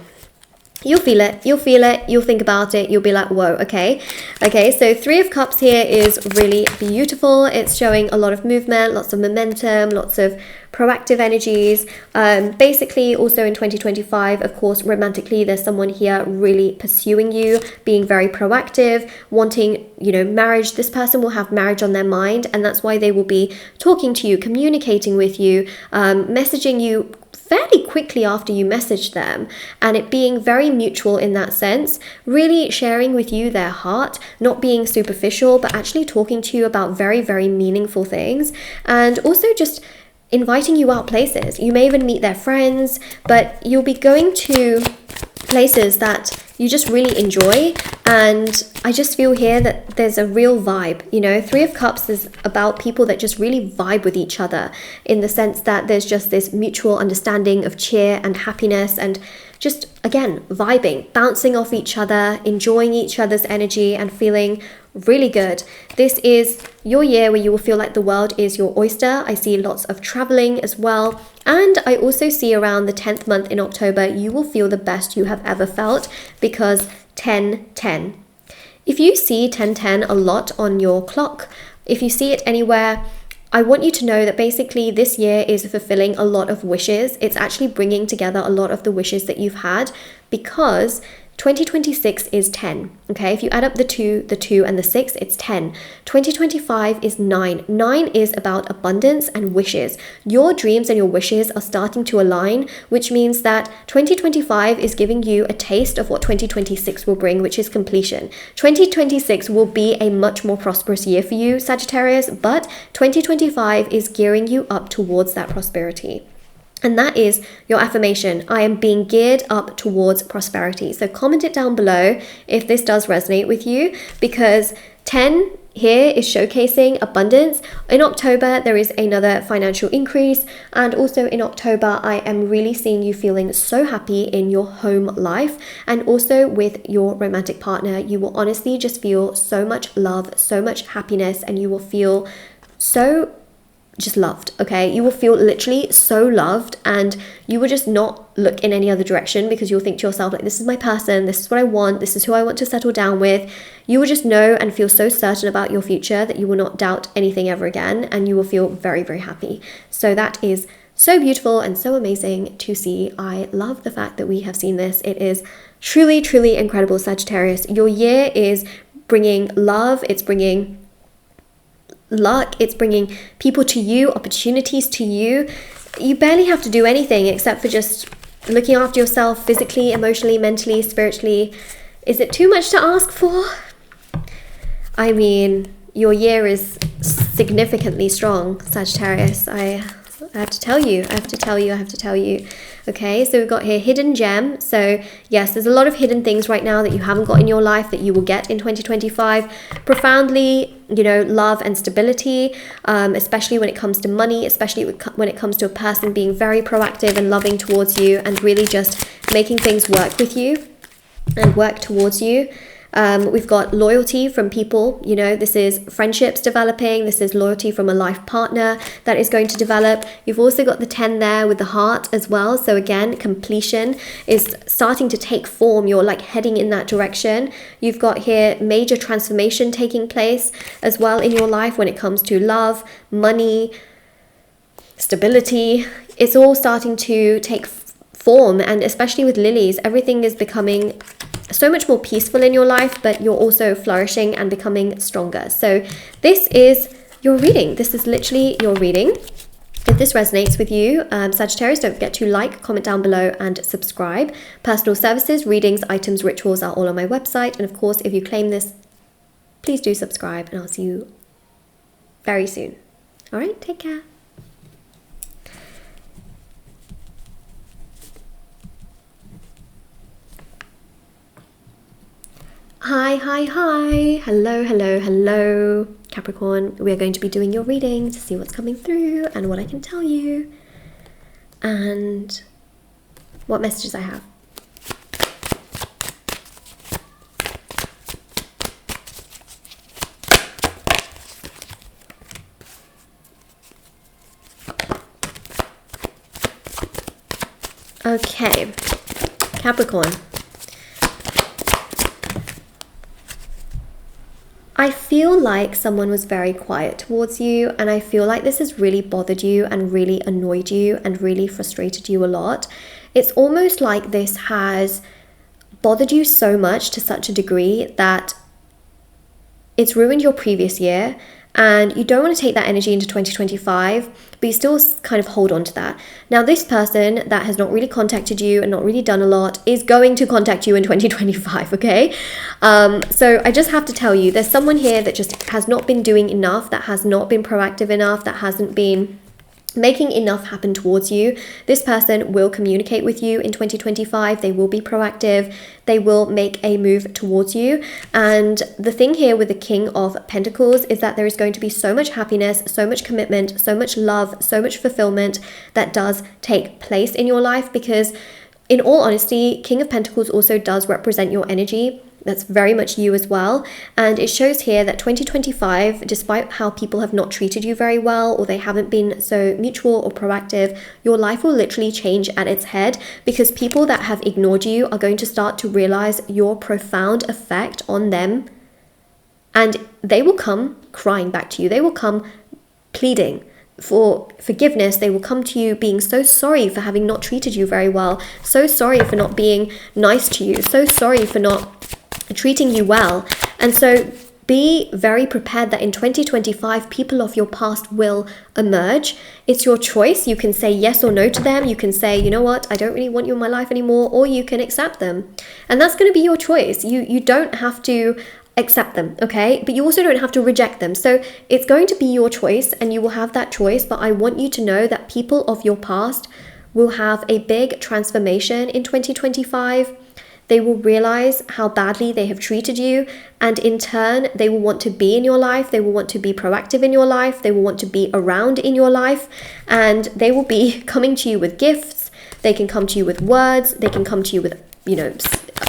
Speaker 1: You'll feel it, you'll think about it, you'll be like, whoa, okay. Okay, so Three of Cups here is really beautiful. It's showing a lot of movement, lots of momentum, lots of proactive energies. Basically, also in 2025, of course, romantically, there's someone here really pursuing you, being very proactive, wanting, marriage. This person will have marriage on their mind, and that's why they will be talking to you, communicating with you, messaging you fairly quickly after you message them, and it being very mutual in that sense, really sharing with you their heart, not being superficial, but actually talking to you about very, very meaningful things, and also just inviting you out places. You may even meet their friends, but you'll be going to places that you just really enjoy. And I just feel here that there's a real vibe. Three of Cups is about people that just really vibe with each other, in the sense that there's just this mutual understanding of cheer and happiness, and just, again, vibing, bouncing off each other, enjoying each other's energy and feeling really good. This is your year where you will feel like the world is your oyster. I see lots of traveling as well. And I also see around the 10th month in October, you will feel the best you have ever felt, because 10-10. If you see 10-10 a lot on your clock, if you see it anywhere, I want you to know that basically this year is fulfilling a lot of wishes. It's actually bringing together a lot of the wishes that you've had, because 2026 is 10, okay? If you add up the 2 and the 6, it's 10. 2025 is 9. 9 is about abundance and wishes. Your dreams and your wishes are starting to align, which means that 2025 is giving you a taste of what 2026 will bring, which is completion. 2026 will be a much more prosperous year for you, Sagittarius, but 2025 is gearing you up towards that prosperity. And that is your affirmation. I am being geared up towards prosperity. So comment it down below if this does resonate with you, because 10 here is showcasing abundance. In October, there is another financial increase. And also in October, I am really seeing you feeling so happy in your home life. And also with your romantic partner, you will honestly just feel so much love, so much happiness, and you will feel so just loved, okay? You will feel literally so loved, and you will just not look in any other direction, because you'll think to yourself, like, this is my person, this is what I want, this is who I want to settle down with. You will just know and feel so certain about your future that you will not doubt anything ever again, and you will feel very, very happy. So that is so beautiful and so amazing to see. I love the fact that we have seen this. It is truly, truly incredible, Sagittarius. Your year is bringing love, it's bringing luck, it's bringing people to you, opportunities to you. You barely have to do anything except for just looking after yourself physically, emotionally, mentally, spiritually. Is it too much to ask for? I mean, your year is significantly strong, Sagittarius. I have to tell you, Okay, so we've got here hidden gem. So yes, there's a lot of hidden things right now that you haven't got in your life that you will get in 2025. Profoundly, love and stability, especially when it comes to money, especially when it comes to a person being very proactive and loving towards you and really just making things work with you and work towards you. We've got loyalty from people, this is friendships developing, this is loyalty from a life partner that is going to develop. You've also got the 10 there with the heart as well. So again, completion is starting to take form. You're like heading in that direction. You've got here major transformation taking place as well in your life when it comes to love, money, stability. It's all starting to take form, and especially with lilies, everything is becoming so much more peaceful in your life, but you're also flourishing and becoming stronger. So this is your reading. This is literally your reading. If this resonates with you, Sagittarius, don't forget to like, comment down below and subscribe. Personal services, readings, items, rituals are all on my website. And of course, if you claim this, please do subscribe, and I'll see you very soon. All right, take care. Hi. Hello, Capricorn. We are going to be doing your reading to see what's coming through and what I can tell you and what messages I have. Okay, Capricorn. I feel like someone was very quiet towards you, and I feel like this has really bothered you and really annoyed you and really frustrated you a lot. It's almost like this has bothered you so much to such a degree that it's ruined your previous year, and you don't want to take that energy into 2025, but you still kind of hold on to that. Now, this person that has not really contacted you and not really done a lot is going to contact you in 2025, okay? So I just have to tell you, there's someone here that just has not been doing enough, that has not been proactive enough, that hasn't been making enough happen towards you. This person will communicate with you in 2025. They will be proactive. They will make a move towards you. And the thing here with the King of Pentacles is that there is going to be so much happiness, so much commitment, so much love, so much fulfillment that does take place in your life, because in all honesty, King of Pentacles also does represent your energy. That's very much you as well. And it shows here that 2025, despite how people have not treated you very well, or they haven't been so mutual or proactive, your life will literally change at its head, because people that have ignored you are going to start to realize your profound effect on them. And they will come crying back to you. They will come pleading for forgiveness. They will come to you being so sorry for having not treated you very well, so sorry for not being nice to you, so sorry for not treating you well. And so be very prepared that in 2025, people of your past will emerge. It's your choice. You can say yes or no to them. You can say, you know what, I don't really want you in my life anymore, or you can accept them. And that's going to be your choice. You don't have to accept them, okay? But you also don't have to reject them. So it's going to be your choice, and you will have that choice. But I want you to know that people of your past will have a big transformation in 2025. They will realize how badly they have treated you, and in turn, they will want to be in your life. They will want to be proactive in your life. They will want to be around in your life, and they will be coming to you with gifts. They can come to you with words. They can come to you with,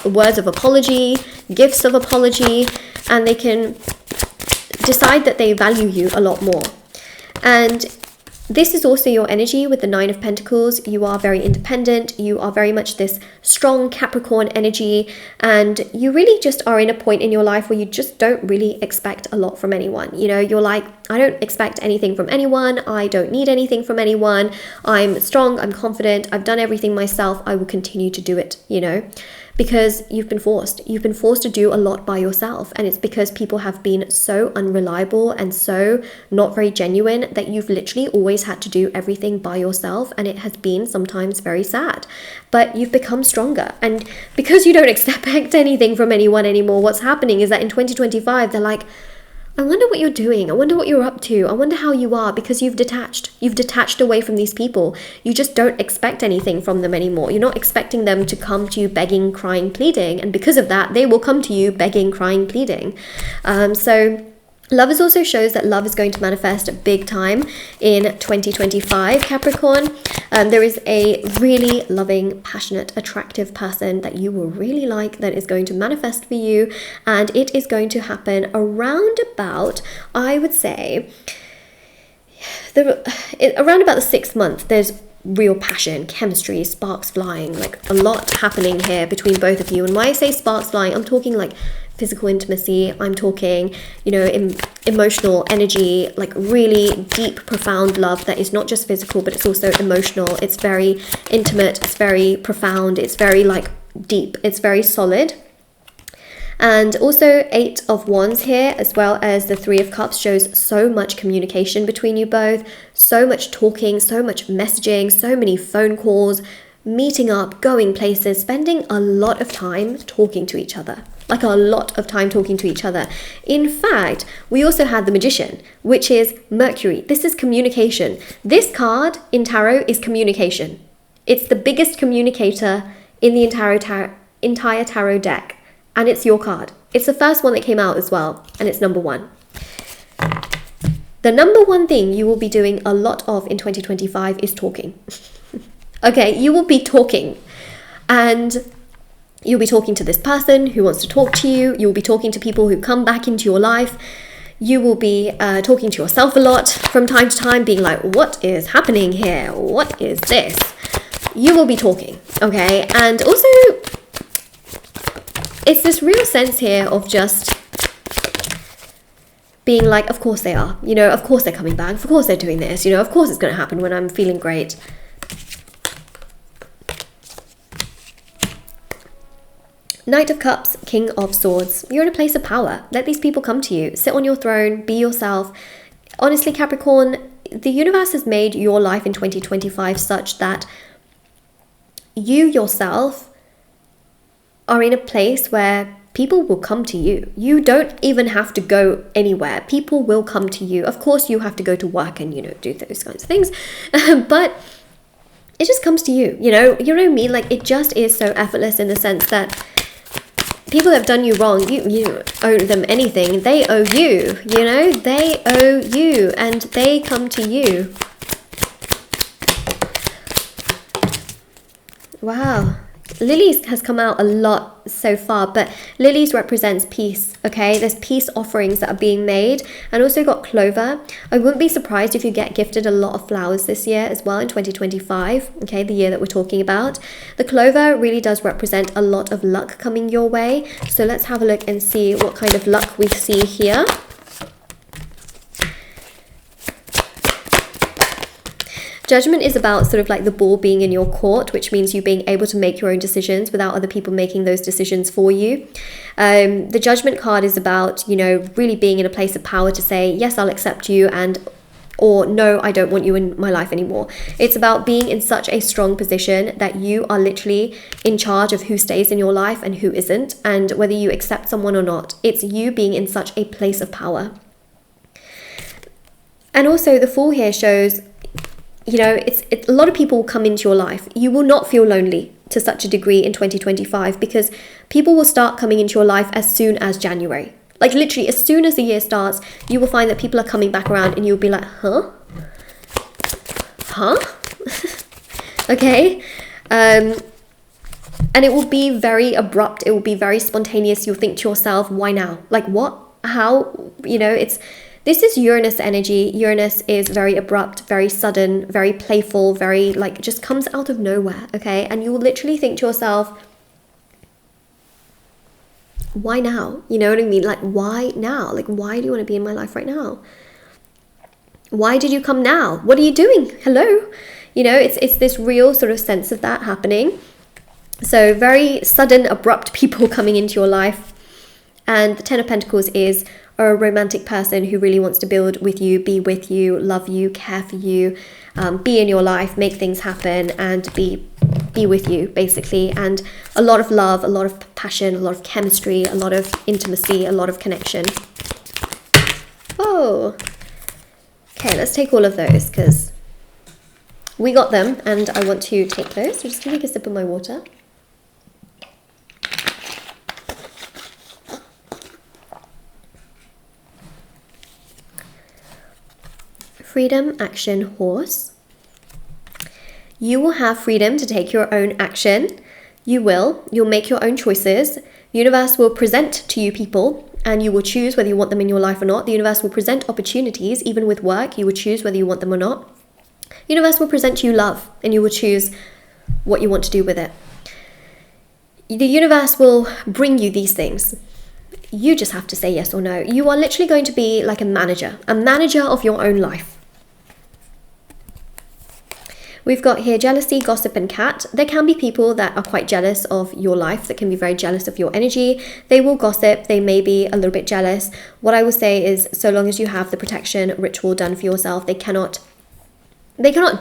Speaker 1: words of apology, gifts of apology, and they can decide that they value you a lot more. And this is also your energy with the Nine of Pentacles. You are very independent. You are very much this strong Capricorn energy. And you really just are in a point in your life where you just don't really expect a lot from anyone. You're like, I don't expect anything from anyone. I don't need anything from anyone. I'm strong. I'm confident. I've done everything myself. I will continue to do it, because you've been forced. You've been forced to do a lot by yourself. And it's because people have been so unreliable and so not very genuine that you've literally always had to do everything by yourself. And it has been sometimes very sad. But you've become stronger. And because you don't expect anything from anyone anymore, what's happening is that in 2025, they're like, I wonder what you're doing. I wonder what you're up to. I wonder how you are, because you've detached. You've detached away from these people. You just don't expect anything from them anymore. You're not expecting them to come to you begging, crying, pleading. And because of that, they will come to you begging, crying, pleading. So lovers also shows that love is going to manifest big time in 2025, Capricorn. There is a really loving, passionate, attractive person that you will really like that is going to manifest for you. And it is going to happen around about, I would say, around about the 6th month. There's real passion, chemistry, sparks flying, like a lot happening here between both of you. And when I say sparks flying, I'm talking like physical intimacy. I'm talking, emotional energy, like really deep, profound love that is not just physical, but it's also emotional. It's very intimate. It's very profound. It's very like deep. It's very solid. And also 8 of Wands here, as well as the 3 of Cups, shows so much communication between you both, so much talking, so much messaging, so many phone calls, meeting up, going places, spending a lot of time talking to each other. Like a lot of time talking to each other. In fact, we also had the Magician, which is Mercury. This is communication. This card in tarot is communication. It's the biggest communicator in the entire tarot deck. And it's your card. It's the first one that came out as well. And it's number 1. The number 1 thing you will be doing a lot of in 2025 is talking. Okay, you will be talking. And you'll be talking to this person who wants to talk to you. You'll be talking to people who come back into your life. You will be talking to yourself a lot from time to time, being like, what is happening here? What is this? You will be talking, okay? And also, it's this real sense here of just being like, of course they are. Of course they're coming back. Of course they're doing this. Of course it's going to happen when I'm feeling great. Knight of Cups, King of Swords. You're in a place of power. Let these people come to you. Sit on your throne. Be yourself. Honestly, Capricorn, the universe has made your life in 2025 such that you yourself are in a place where people will come to you. You don't even have to go anywhere. People will come to you. Of course, you have to go to work and, do those kinds of things. But it just comes to you, you know what I mean? Like, it just is so effortless in the sense that people have done you wrong. You owe them anything. They owe you, they owe you, and they come to you. Wow. Lilies has come out a lot so far, but lilies represents peace, okay? There's peace offerings that are being made, and also got clover. I wouldn't be surprised if you get gifted a lot of flowers this year as well in 2025, okay? The year that we're talking about. The clover really does represent a lot of luck coming your way. So let's have a look and see what kind of luck we see here. Judgment is about sort of like the ball being in your court, which means you being able to make your own decisions without other people making those decisions for you. The Judgment card is about, you know, really being in a place of power to say, yes, I'll accept you, and or no, I don't want you in my life anymore. It's about being in such a strong position that you are literally in charge of who stays in your life and who isn't, and whether you accept someone or not. It's you being in such a place of power. And also the Fool here shows, you know, it's a lot of people will come into your life. You will not feel lonely to such a degree in 2025 because people will start coming into your life as soon as January. Like literally as soon as the year starts, you will find that people are coming back around and you'll be like, huh? Okay. And it will be very abrupt. It will be very spontaneous. You'll think to yourself, why now? Like what? How? You know, this is Uranus energy. Uranus is very abrupt, very sudden, very playful, very like just comes out of nowhere, okay? And you will literally think to yourself, why now? You know what I mean? Like, why now? Like, why do you want to be in my life right now? Why did you come now? What are you doing? Hello? You know, it's this real sort of sense of that happening. So very sudden, abrupt people coming into your life. And the Ten of Pentacles is a romantic person who really wants to build with you, be with you, love you, care for you, be in your life, make things happen, and be with you, basically. And a lot of love, a lot of passion, a lot of chemistry, a lot of intimacy, a lot of connection. Oh, okay, let's take all of those because we got them and I want to take those. So just gonna take a sip of my water. Freedom, action, horse. You will have freedom to take your own action. You'll make your own choices. The universe will present to you people and you will choose whether you want them in your life or not. The universe will present opportunities, even with work. You will choose whether you want them or not. The universe will present you love and you will choose what you want to do with it. The universe will bring you these things. You just have to say yes or no. You are literally going to be like a manager of your own life. We've got here jealousy, gossip, and cat. There can be people that are quite jealous of your life, that can be very jealous of your energy. They will gossip. They may be a little bit jealous. What I will say is, so long as you have the protection ritual done for yourself, they cannot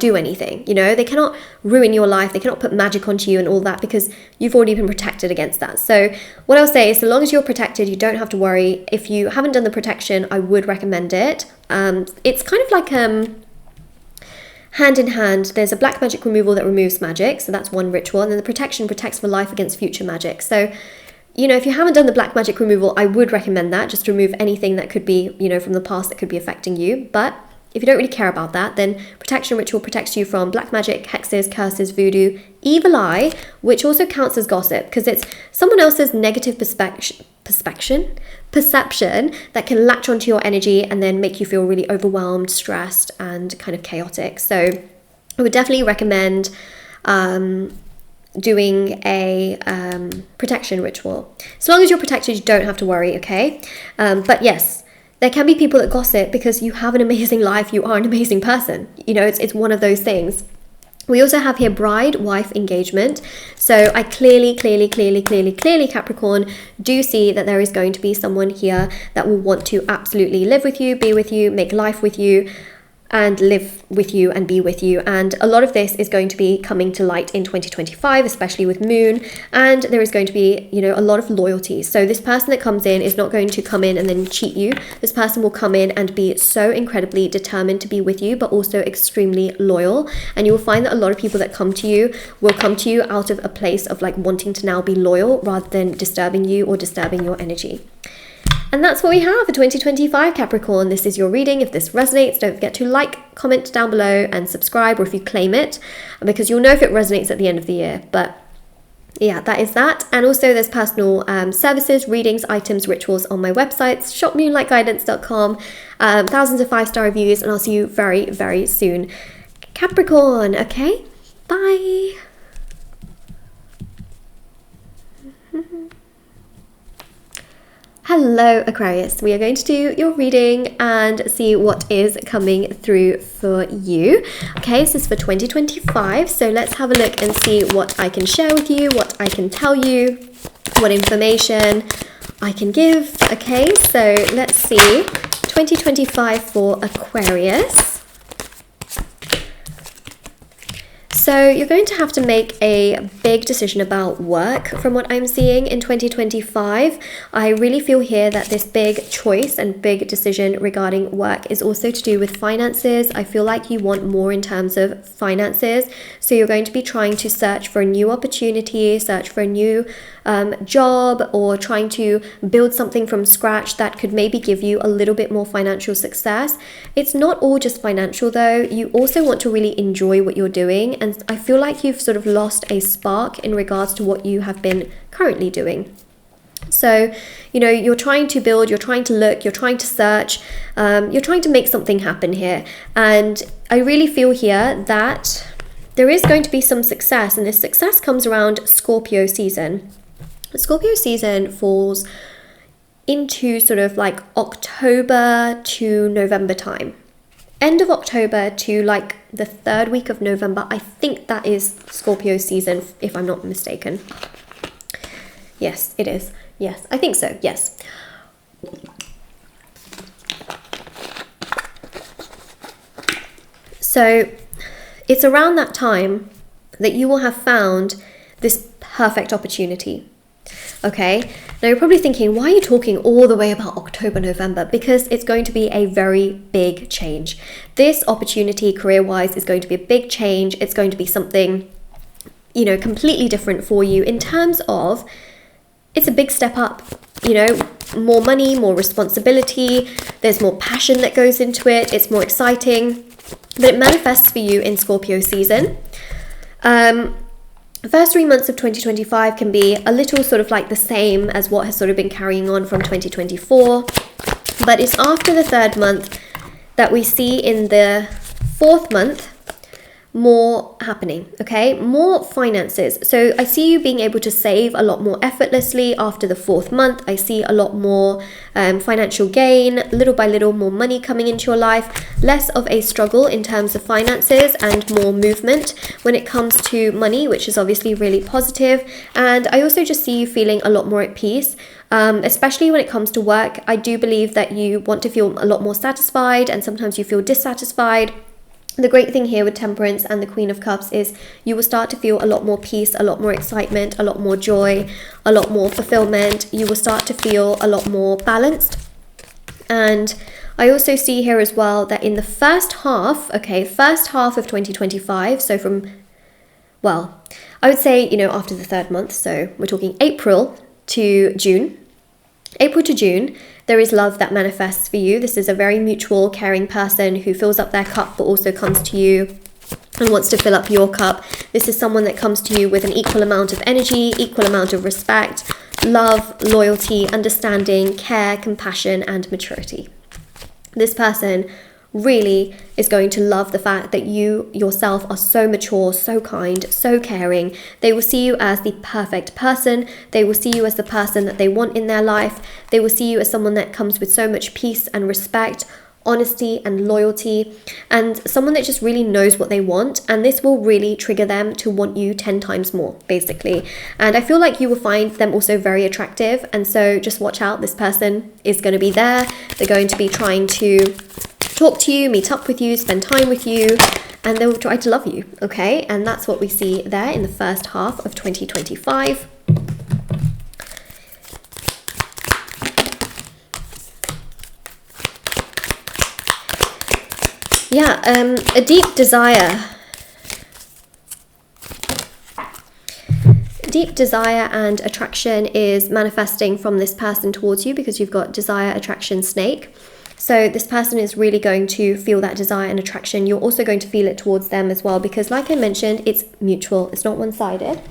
Speaker 1: do anything, you know? They cannot ruin your life. They cannot put magic onto you and all that because you've already been protected against that. So what I'll say is, so long as you're protected, you don't have to worry. If you haven't done the protection, I would recommend it. It's kind of like hand in hand. There's a black magic removal that removes magic, so that's one ritual, and then the protection protects for life against future magic. So, you know, if you haven't done the black magic removal, I would recommend that, just to remove anything that could be, you know, from the past that could be affecting you. But if you don't really care about that, then protection ritual protects you from black magic, hexes, curses, voodoo, evil eye, which also counts as gossip because it's someone else's negative perception that can latch onto your energy and then make you feel really overwhelmed, stressed, and kind of chaotic. So I would definitely recommend doing a protection ritual. As long as you're protected, you don't have to worry, okay? But yes, there can be people that gossip because you have an amazing life, you are an amazing person. You know, it's one of those things. We also have here bride, wife, engagement. So I clearly, Capricorn, do see that there is going to be someone here that will want to absolutely live with you, be with you, make life with you, and live with you and be with you. And a lot of this is going to be coming to light in 2025, especially with Moon. And there is going to be, you know, a lot of loyalty. So this person that comes in is not going to come in and then cheat you. This person will come in and be so incredibly determined to be with you, but also extremely loyal. And you will find that a lot of people that come to you will come to you out of a place of like wanting to now be loyal rather than disturbing you or disturbing your energy. And that's what we have for 2025, Capricorn. This is your reading. If this resonates, don't forget to like, comment down below and subscribe, or if you claim it, because you'll know if it resonates at the end of the year. But yeah, that is that. And also there's personal services, readings, items, rituals on my websites, shopmoonlightguidance.com, thousands of 5-star reviews, and I'll see you very, very soon. Capricorn, okay? Bye. Hello Aquarius, we are going to do your reading and see what is coming through for you. Okay, this is for 2025, so let's have a look and see what I can share with you, what I can tell you, what information I can give. Okay, so let's see, 2025 for Aquarius. So you're going to have to make a big decision about work from what I'm seeing in 2025. I really feel here that this big choice and big decision regarding work is also to do with finances. I feel like you want more in terms of finances. So you're going to be trying to search for a new opportunity, search for a new job, or trying to build something from scratch that could maybe give you a little bit more financial success. It's not all just financial though. You also want to really enjoy what you're doing, and I feel like you've sort of lost a spark in regards to what you have been currently doing. So, you know, you're trying to build, you're trying to look, you're trying to search, you're trying to make something happen here. And I really feel here that there is going to be some success, and this success comes around Scorpio season. Scorpio season falls into sort of like October to November time. End of October to like the third week of November. I think that is Scorpio season, if I'm not mistaken. Yes, it is. Yes, I think so. Yes. So it's around that time that you will have found this perfect opportunity. Okay, now you're probably thinking, why are you talking all the way about October, November? Because it's going to be a very big change. This opportunity career-wise is going to be a big change. It's going to be something, you know, completely different for you in terms of, it's a big step up, you know, more money, more responsibility. There's more passion that goes into it. It's more exciting, but it manifests for you in Scorpio season. The first 3 months of 2025 can be a little sort of like the same as what has sort of been carrying on from 2024. But it's after the third month that we see in the fourth month more happening, okay? More finances. So I see you being able to save a lot more effortlessly after the fourth month. I see a lot more financial gain, little by little, more money coming into your life, less of a struggle in terms of finances, and more movement when it comes to money, which is obviously really positive. And I also just see you feeling a lot more at peace. Especially when it comes to work. I do believe that you want to feel a lot more satisfied, and sometimes you feel dissatisfied. The great thing here with Temperance and the Queen of Cups is you will start to feel a lot more peace, a lot more excitement, a lot more joy, a lot more fulfillment. You will start to feel a lot more balanced. And I also see here as well that in the first half of 2025, so from, well, I would say, you know, after the third month, so we're talking April to June, there is love that manifests for you. This is a very mutual, caring person who fills up their cup but also comes to you and wants to fill up your cup. This is someone that comes to you with an equal amount of energy, equal amount of respect, love, loyalty, understanding, care, compassion, and maturity. This person really is going to love the fact that you yourself are so mature, so kind, so caring. They will see you as the perfect person. They will see you as the person that they want in their life. They will see you as someone that comes with so much peace and respect, honesty and loyalty, and someone that just really knows what they want. And this will really trigger them to want you 10 times more, basically. And I feel like you will find them also very attractive. And so just watch out. This person is going to be there. They're going to be trying to talk to you, meet up with you, spend time with you, and they will try to love you, okay? And that's what we see there in the first half of 2025. Yeah, a deep desire. Deep desire and attraction is manifesting from this person towards you, because you've got desire, attraction, snake. So this person is really going to feel that desire and attraction. You're also going to feel it towards them as well, because like I mentioned, it's mutual. It's not one-sided.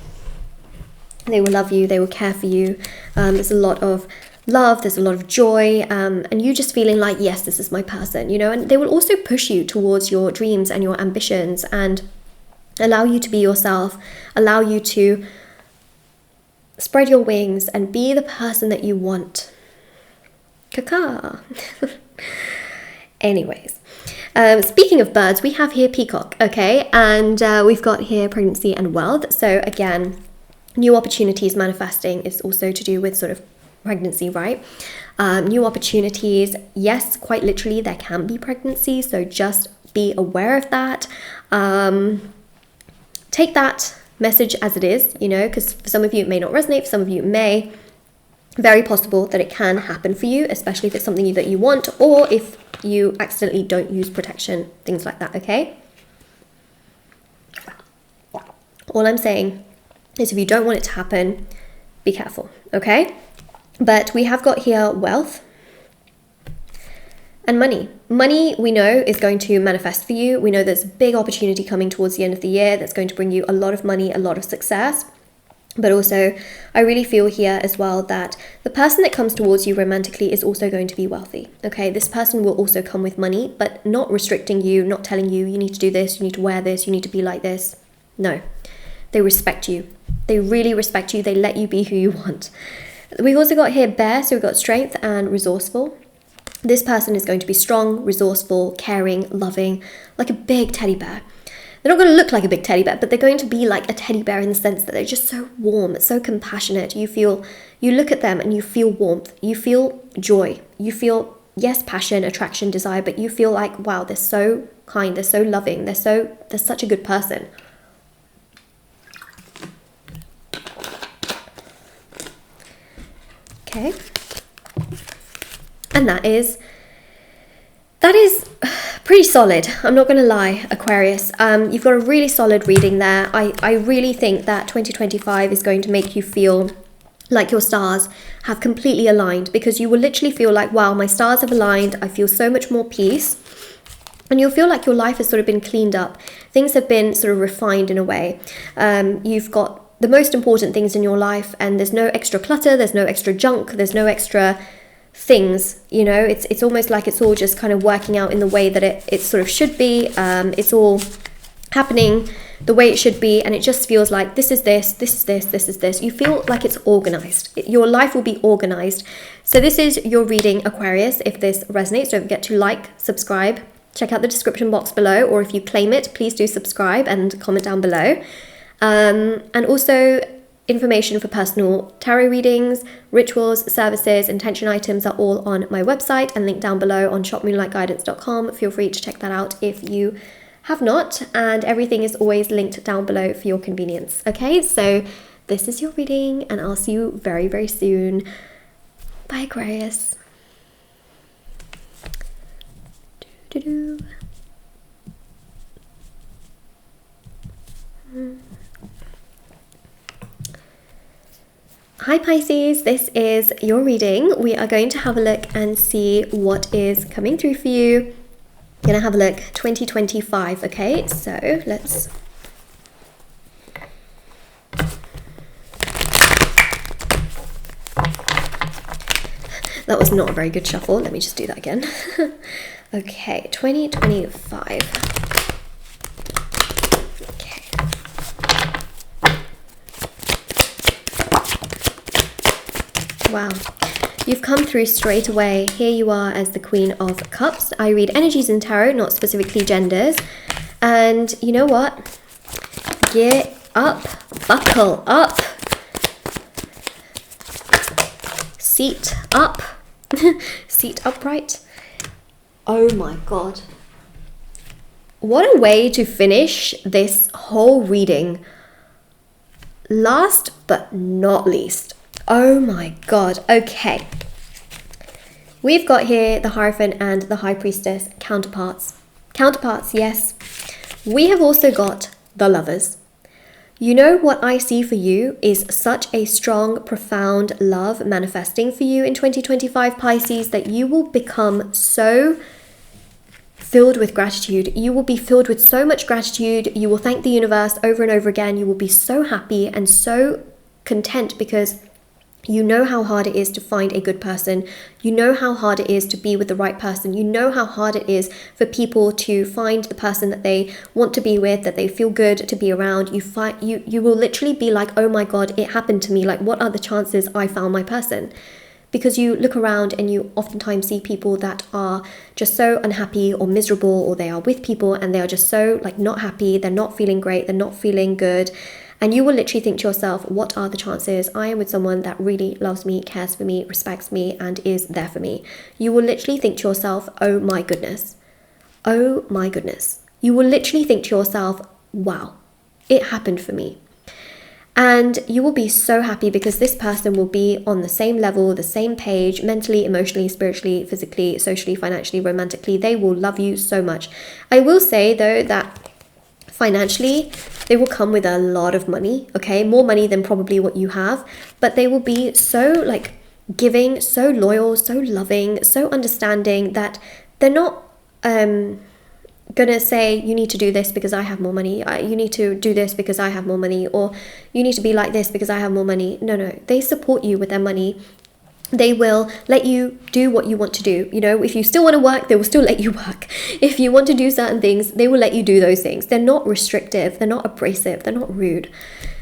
Speaker 1: They will love you. They will care for you. There's a lot of love. There's a lot of joy. And you just feeling like, yes, this is my person, you know. And they will also push you towards your dreams and your ambitions and allow you to be yourself, allow you to spread your wings and be the person that you want. Caca. Anyways, speaking of birds, we have here peacock, okay? And we've got here pregnancy and wealth. So again, new opportunities manifesting is also to do with sort of pregnancy, right? New opportunities, yes, quite literally there can be pregnancy, so just be aware of that. Take that message as it is, you know, because for some of you it may not resonate, for some of you it may. Very possible that it can happen for you, especially if it's something that you want, or if you accidentally don't use protection, things like that, okay? All I'm saying is if you don't want it to happen, be careful, okay? But we have got here wealth and money. Money, we know, is going to manifest for you. We know there's a big opportunity coming towards the end of the year that's going to bring you a lot of money, a lot of success. But also, I really feel here as well that the person that comes towards you romantically is also going to be wealthy, okay? This person will also come with money, but not restricting you, not telling you, you need to do this, you need to wear this, you need to be like this. No, they respect you. They really respect you. They let you be who you want. We've also got here bear, so we've got strength and resourceful. This person is going to be strong, resourceful, caring, loving, like a big teddy bear. They're not going to look like a big teddy bear, but they're going to be like a teddy bear in the sense that they're just so warm, so compassionate. You look at them and you feel warmth, you feel joy, you feel, yes, passion, attraction, desire, but you feel like, wow, they're so kind, they're so loving, they're such a good person. Okay. And that is pretty solid. I'm not going to lie, Aquarius. You've got a really solid reading there. I really think that 2025 is going to make you feel like your stars have completely aligned, because you will literally feel like, wow, my stars have aligned. I feel so much more peace. And you'll feel like your life has sort of been cleaned up. Things have been sort of refined in a way. You've got the most important things in your life, and there's no extra clutter, there's no extra junk, there's no extra things, you know. It's almost like it's all just kind of working out in the way that it sort of should be. It's all happening the way it should be, and it just feels like this is this, this is this, this is this. You feel like it's organized. Your life will be organized. So this is your reading, Aquarius. If this resonates, don't forget to like, subscribe, check out the description box below, or if you claim it, please do subscribe and comment down below. And also information for personal tarot readings, rituals, services, intention items are all on my website and linked down below on shopmoonlightguidance.com. Feel free to check that out if you have not, and everything is always linked down below for your convenience. Okay, so this is your reading, and I'll see you very, very soon. Bye, Aquarius. Hi Pisces, this is your reading. We are going to have a look and see what is coming through for you. I'm going to have a look 2025, okay? So let's... That was not a very good shuffle. Let me just do that again. Okay, 2025. Wow, you've come through straight away. Here you are as the Queen of Cups. I read energies in tarot, not specifically genders. And you know what? Gear up, buckle up, seat up, seat upright. Oh my God. What a way to finish this whole reading. Last but not least. Oh my God. Okay. We've got here the Hierophant and the High Priestess counterparts. Counterparts, yes. We have also got the Lovers. You know what I see for you is such a strong, profound love manifesting for you in 2025, Pisces, that you will become so filled with gratitude. You will be filled with so much gratitude. You will thank the universe over and over again. You will be so happy and so content because you know how hard it is to find a good person. You know how hard it is to be with the right person. You know how hard it is for people to find the person that they want to be with, that they feel good to be around. You will literally be like, oh my God, it happened to me. Like, what are the chances I found my person? because you look around and you oftentimes see people that are just so unhappy or miserable, or they are with people and they are just so like not happy, they're not feeling great, they're not feeling good. And you will literally think to yourself, what are the chances I am with someone that really loves me, cares for me, respects me, and is there for me? You will literally think to yourself, oh my goodness. Oh my goodness. You will literally think to yourself, wow, it happened for me. And you will be so happy because this person will be on the same level, the same page, mentally, emotionally, spiritually, physically, socially, financially, romantically. They will love you so much. I will say though that financially, they will come with a lot of money, okay? More money than probably what you have, but they will be so like giving, so loyal, so loving, so understanding that they're not gonna say you need to do this because I have more money, you need to do this because I have more money, or you need to be like this because I have more money. No, they support you with their money. They will let you do what you want to do. You know, if you still want to work, they will still let you work. If you want to do certain things, they will let you do those things. They're not restrictive, they're not abrasive, they're not rude.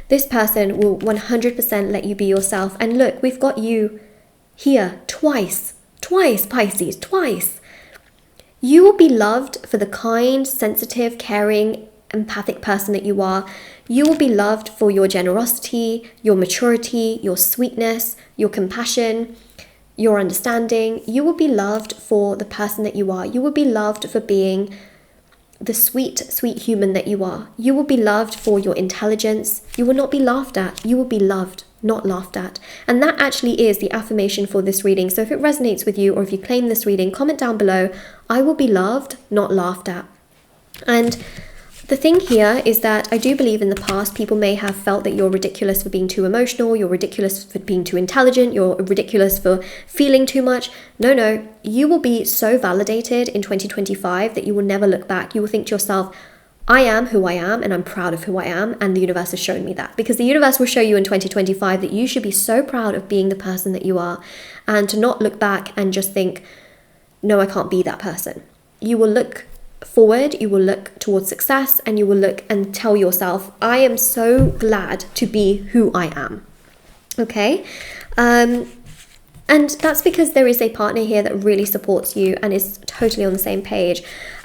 Speaker 1: This person will 100% let you be yourself. And look, we've got you here twice, Pisces, twice. You will be loved for the kind, sensitive, caring, empathic person that you are. You will be loved for your generosity, your maturity, your sweetness, your compassion, your understanding. You will be loved for the person that you are. You will be loved for being the sweet, sweet human that you are. You will be loved for your intelligence. You will not be laughed at. You will be loved, not laughed at. And that actually is the affirmation for this reading. So if it resonates with you, or if you claim this reading, comment down below, I will be loved, not laughed at. And the thing here is that I do believe in the past people may have felt that you're ridiculous for being too emotional, you're ridiculous for being too intelligent, you're ridiculous for feeling too much. No, you will be so validated in 2025 that you will never look back. You will think to yourself, I am who I am and I'm proud of who I am, and the universe has shown me that. Because the universe will show you in 2025 that you should be so proud of being the person that you are, and to not look back and just think, no, I can't be that person. You will look forward, you will look towards success, and you will look and tell yourself, I am so glad to be who I am. Okay? And that's because there is a partner here that really supports you and is totally on the same page.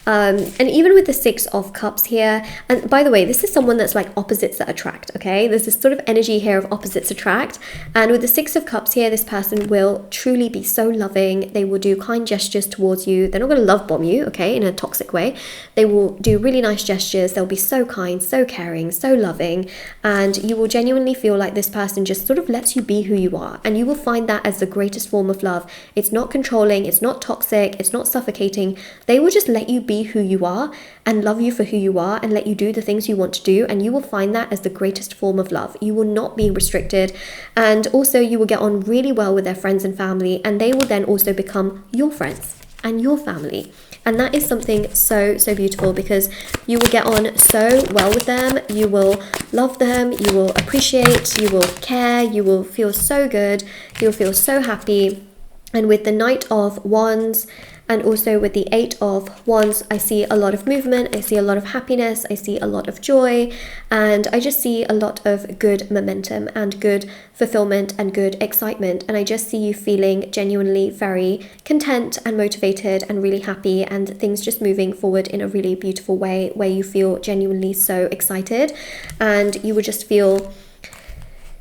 Speaker 1: And even with the Six of Cups here, and by the way, this is someone that's like opposites that attract, okay? There's this sort of energy here of opposites attract. And with the Six of Cups here, this person will truly be so loving. They will do kind gestures towards you. They're not going to love bomb you, okay, in a toxic way. They will do really nice gestures. They'll be so kind, so caring, so loving. And you will genuinely feel like this person just sort of lets you be who you are. And you will find that as the greatest form of love. It's not controlling, it's not toxic, it's not suffocating. They will just let you be who you are and love you for who you are and let you do the things you want to do, and you will find that as the greatest form of love. You will not be restricted, and also you will get on really well with their friends and family, and they will then also become your friends and your family. And that is something so beautiful, because you will get on so well with them, you will love them, you will appreciate, you will care, you will feel so good, you'll feel so happy. And with the Knight of Wands and also with the Eight of Wands, I see a lot of movement, I see a lot of happiness, I see a lot of joy, and I just see a lot of good momentum and good fulfillment and good excitement. And I just see you feeling genuinely very content and motivated and really happy, and things just moving forward in a really beautiful way where you feel genuinely so excited, and you will just feel...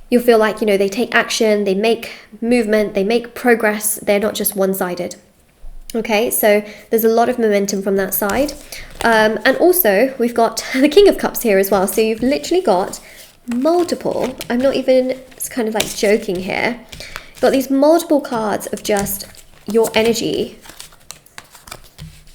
Speaker 1: You'll feel like, you know, they take action, they make movement, they make progress, they're not just one-sided. Okay, so there's a lot of momentum from that side. And also, we've got the King of Cups here as well. So you've literally got multiple, I'm not even, it's kind of like joking here. You've got these multiple cards of just your energy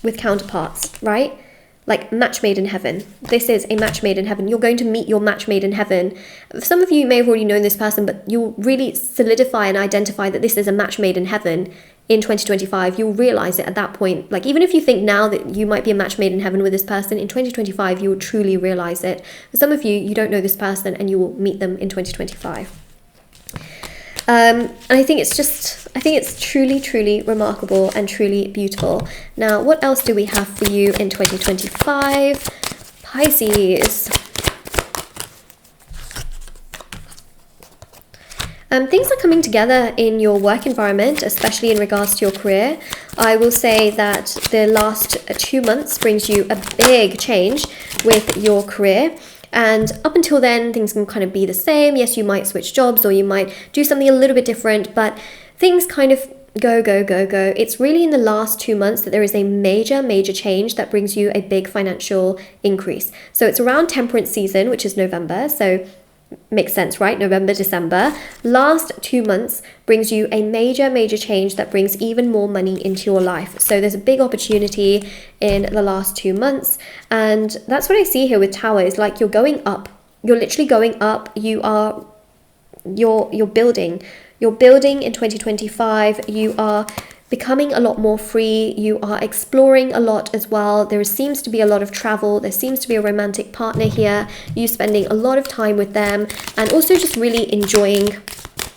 Speaker 1: with counterparts, right? Like match made in heaven. This is a match made in heaven. You're going to meet your match made in heaven. Some of you may have already known this person, but you'll really solidify and identify that this is a match made in heaven in 2025. You'll realize it at that point. Like, even if you think now that you might be a match made in heaven with this person, in 2025 you will truly realize it. For some of you, you don't know this person and you will meet them in 2025. And I think it's truly remarkable and truly beautiful. Now, what else do we have for you in 2025? Pisces. Things are coming together in your work environment, especially in regards to your career. I will say that the last 2 months brings you a big change with your career. And up until then, things can kind of be the same. Yes, you might switch jobs or you might do something a little bit different, but things kind of go. It's really in the last 2 months that there is a major change that brings you a big financial increase. So it's around temperance season, which is November. So makes sense, right? November, December. Last 2 months brings you a major change that brings even more money into your life. So there's a big opportunity in the last 2 months. And that's what I see here with Tower, is like you're going up. You're literally going up. You're building. You're building in 2025. You are becoming a lot more free. You are exploring a lot as well. There seems to be a lot of travel. There seems to be a romantic partner here. You spending a lot of time with them and also just really enjoying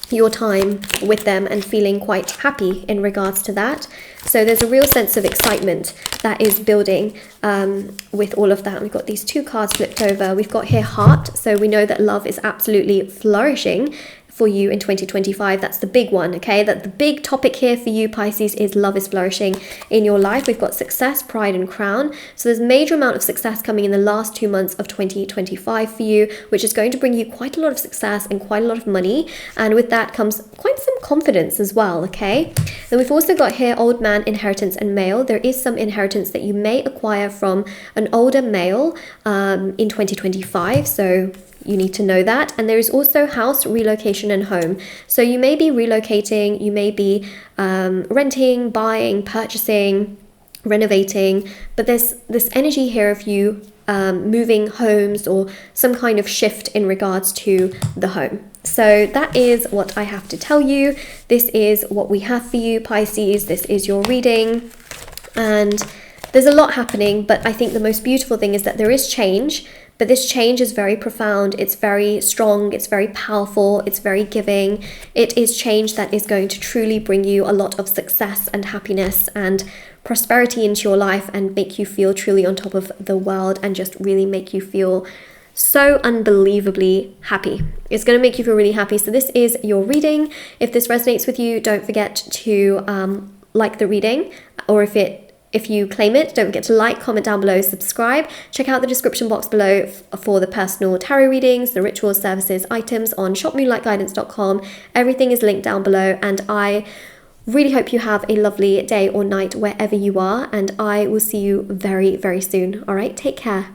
Speaker 1: your time with them and feeling quite happy in regards to that. So there's a real sense of excitement that is building with all of that. We've got these 2 cards flipped over. We've got here heart. So we know that love is absolutely flourishing for you in 2025. That's the big one, okay? That the big topic here for you, Pisces, is love is flourishing in your life. We've got success, pride, and crown. So there's a major amount of success coming in the last 2 months of 2025 for you, which is going to bring you quite a lot of success and quite a lot of money. And with that comes quite some confidence as well, okay? Then we've also got here old man, inheritance, and male. There is some inheritance that you may acquire from an older male in 2025. So you need to know that. And there is also house, relocation, and home. So you may be relocating, you may be renting, buying, purchasing, renovating, but there's this energy here of you moving homes or some kind of shift in regards to the home. So that is what I have to tell you. This is what we have for you, Pisces. This is your reading. And there's a lot happening, but I think the most beautiful thing is that there is change. But this change is very profound, it's very strong, it's very powerful, it's very giving. It is change that is going to truly bring you a lot of success and happiness and prosperity into your life and make you feel truly on top of the world and just really make you feel so unbelievably happy. It's going to make you feel really happy. So this is your reading. If this resonates with you, don't forget to like the reading, or if you claim it, don't forget to like, comment down below, subscribe. Check out the description box below for the personal tarot readings, the rituals, services, items on shopmoonlightguidance.com. Everything is linked down below, and I really hope you have a lovely day or night wherever you are, and I will see you very, very soon. All right, take care.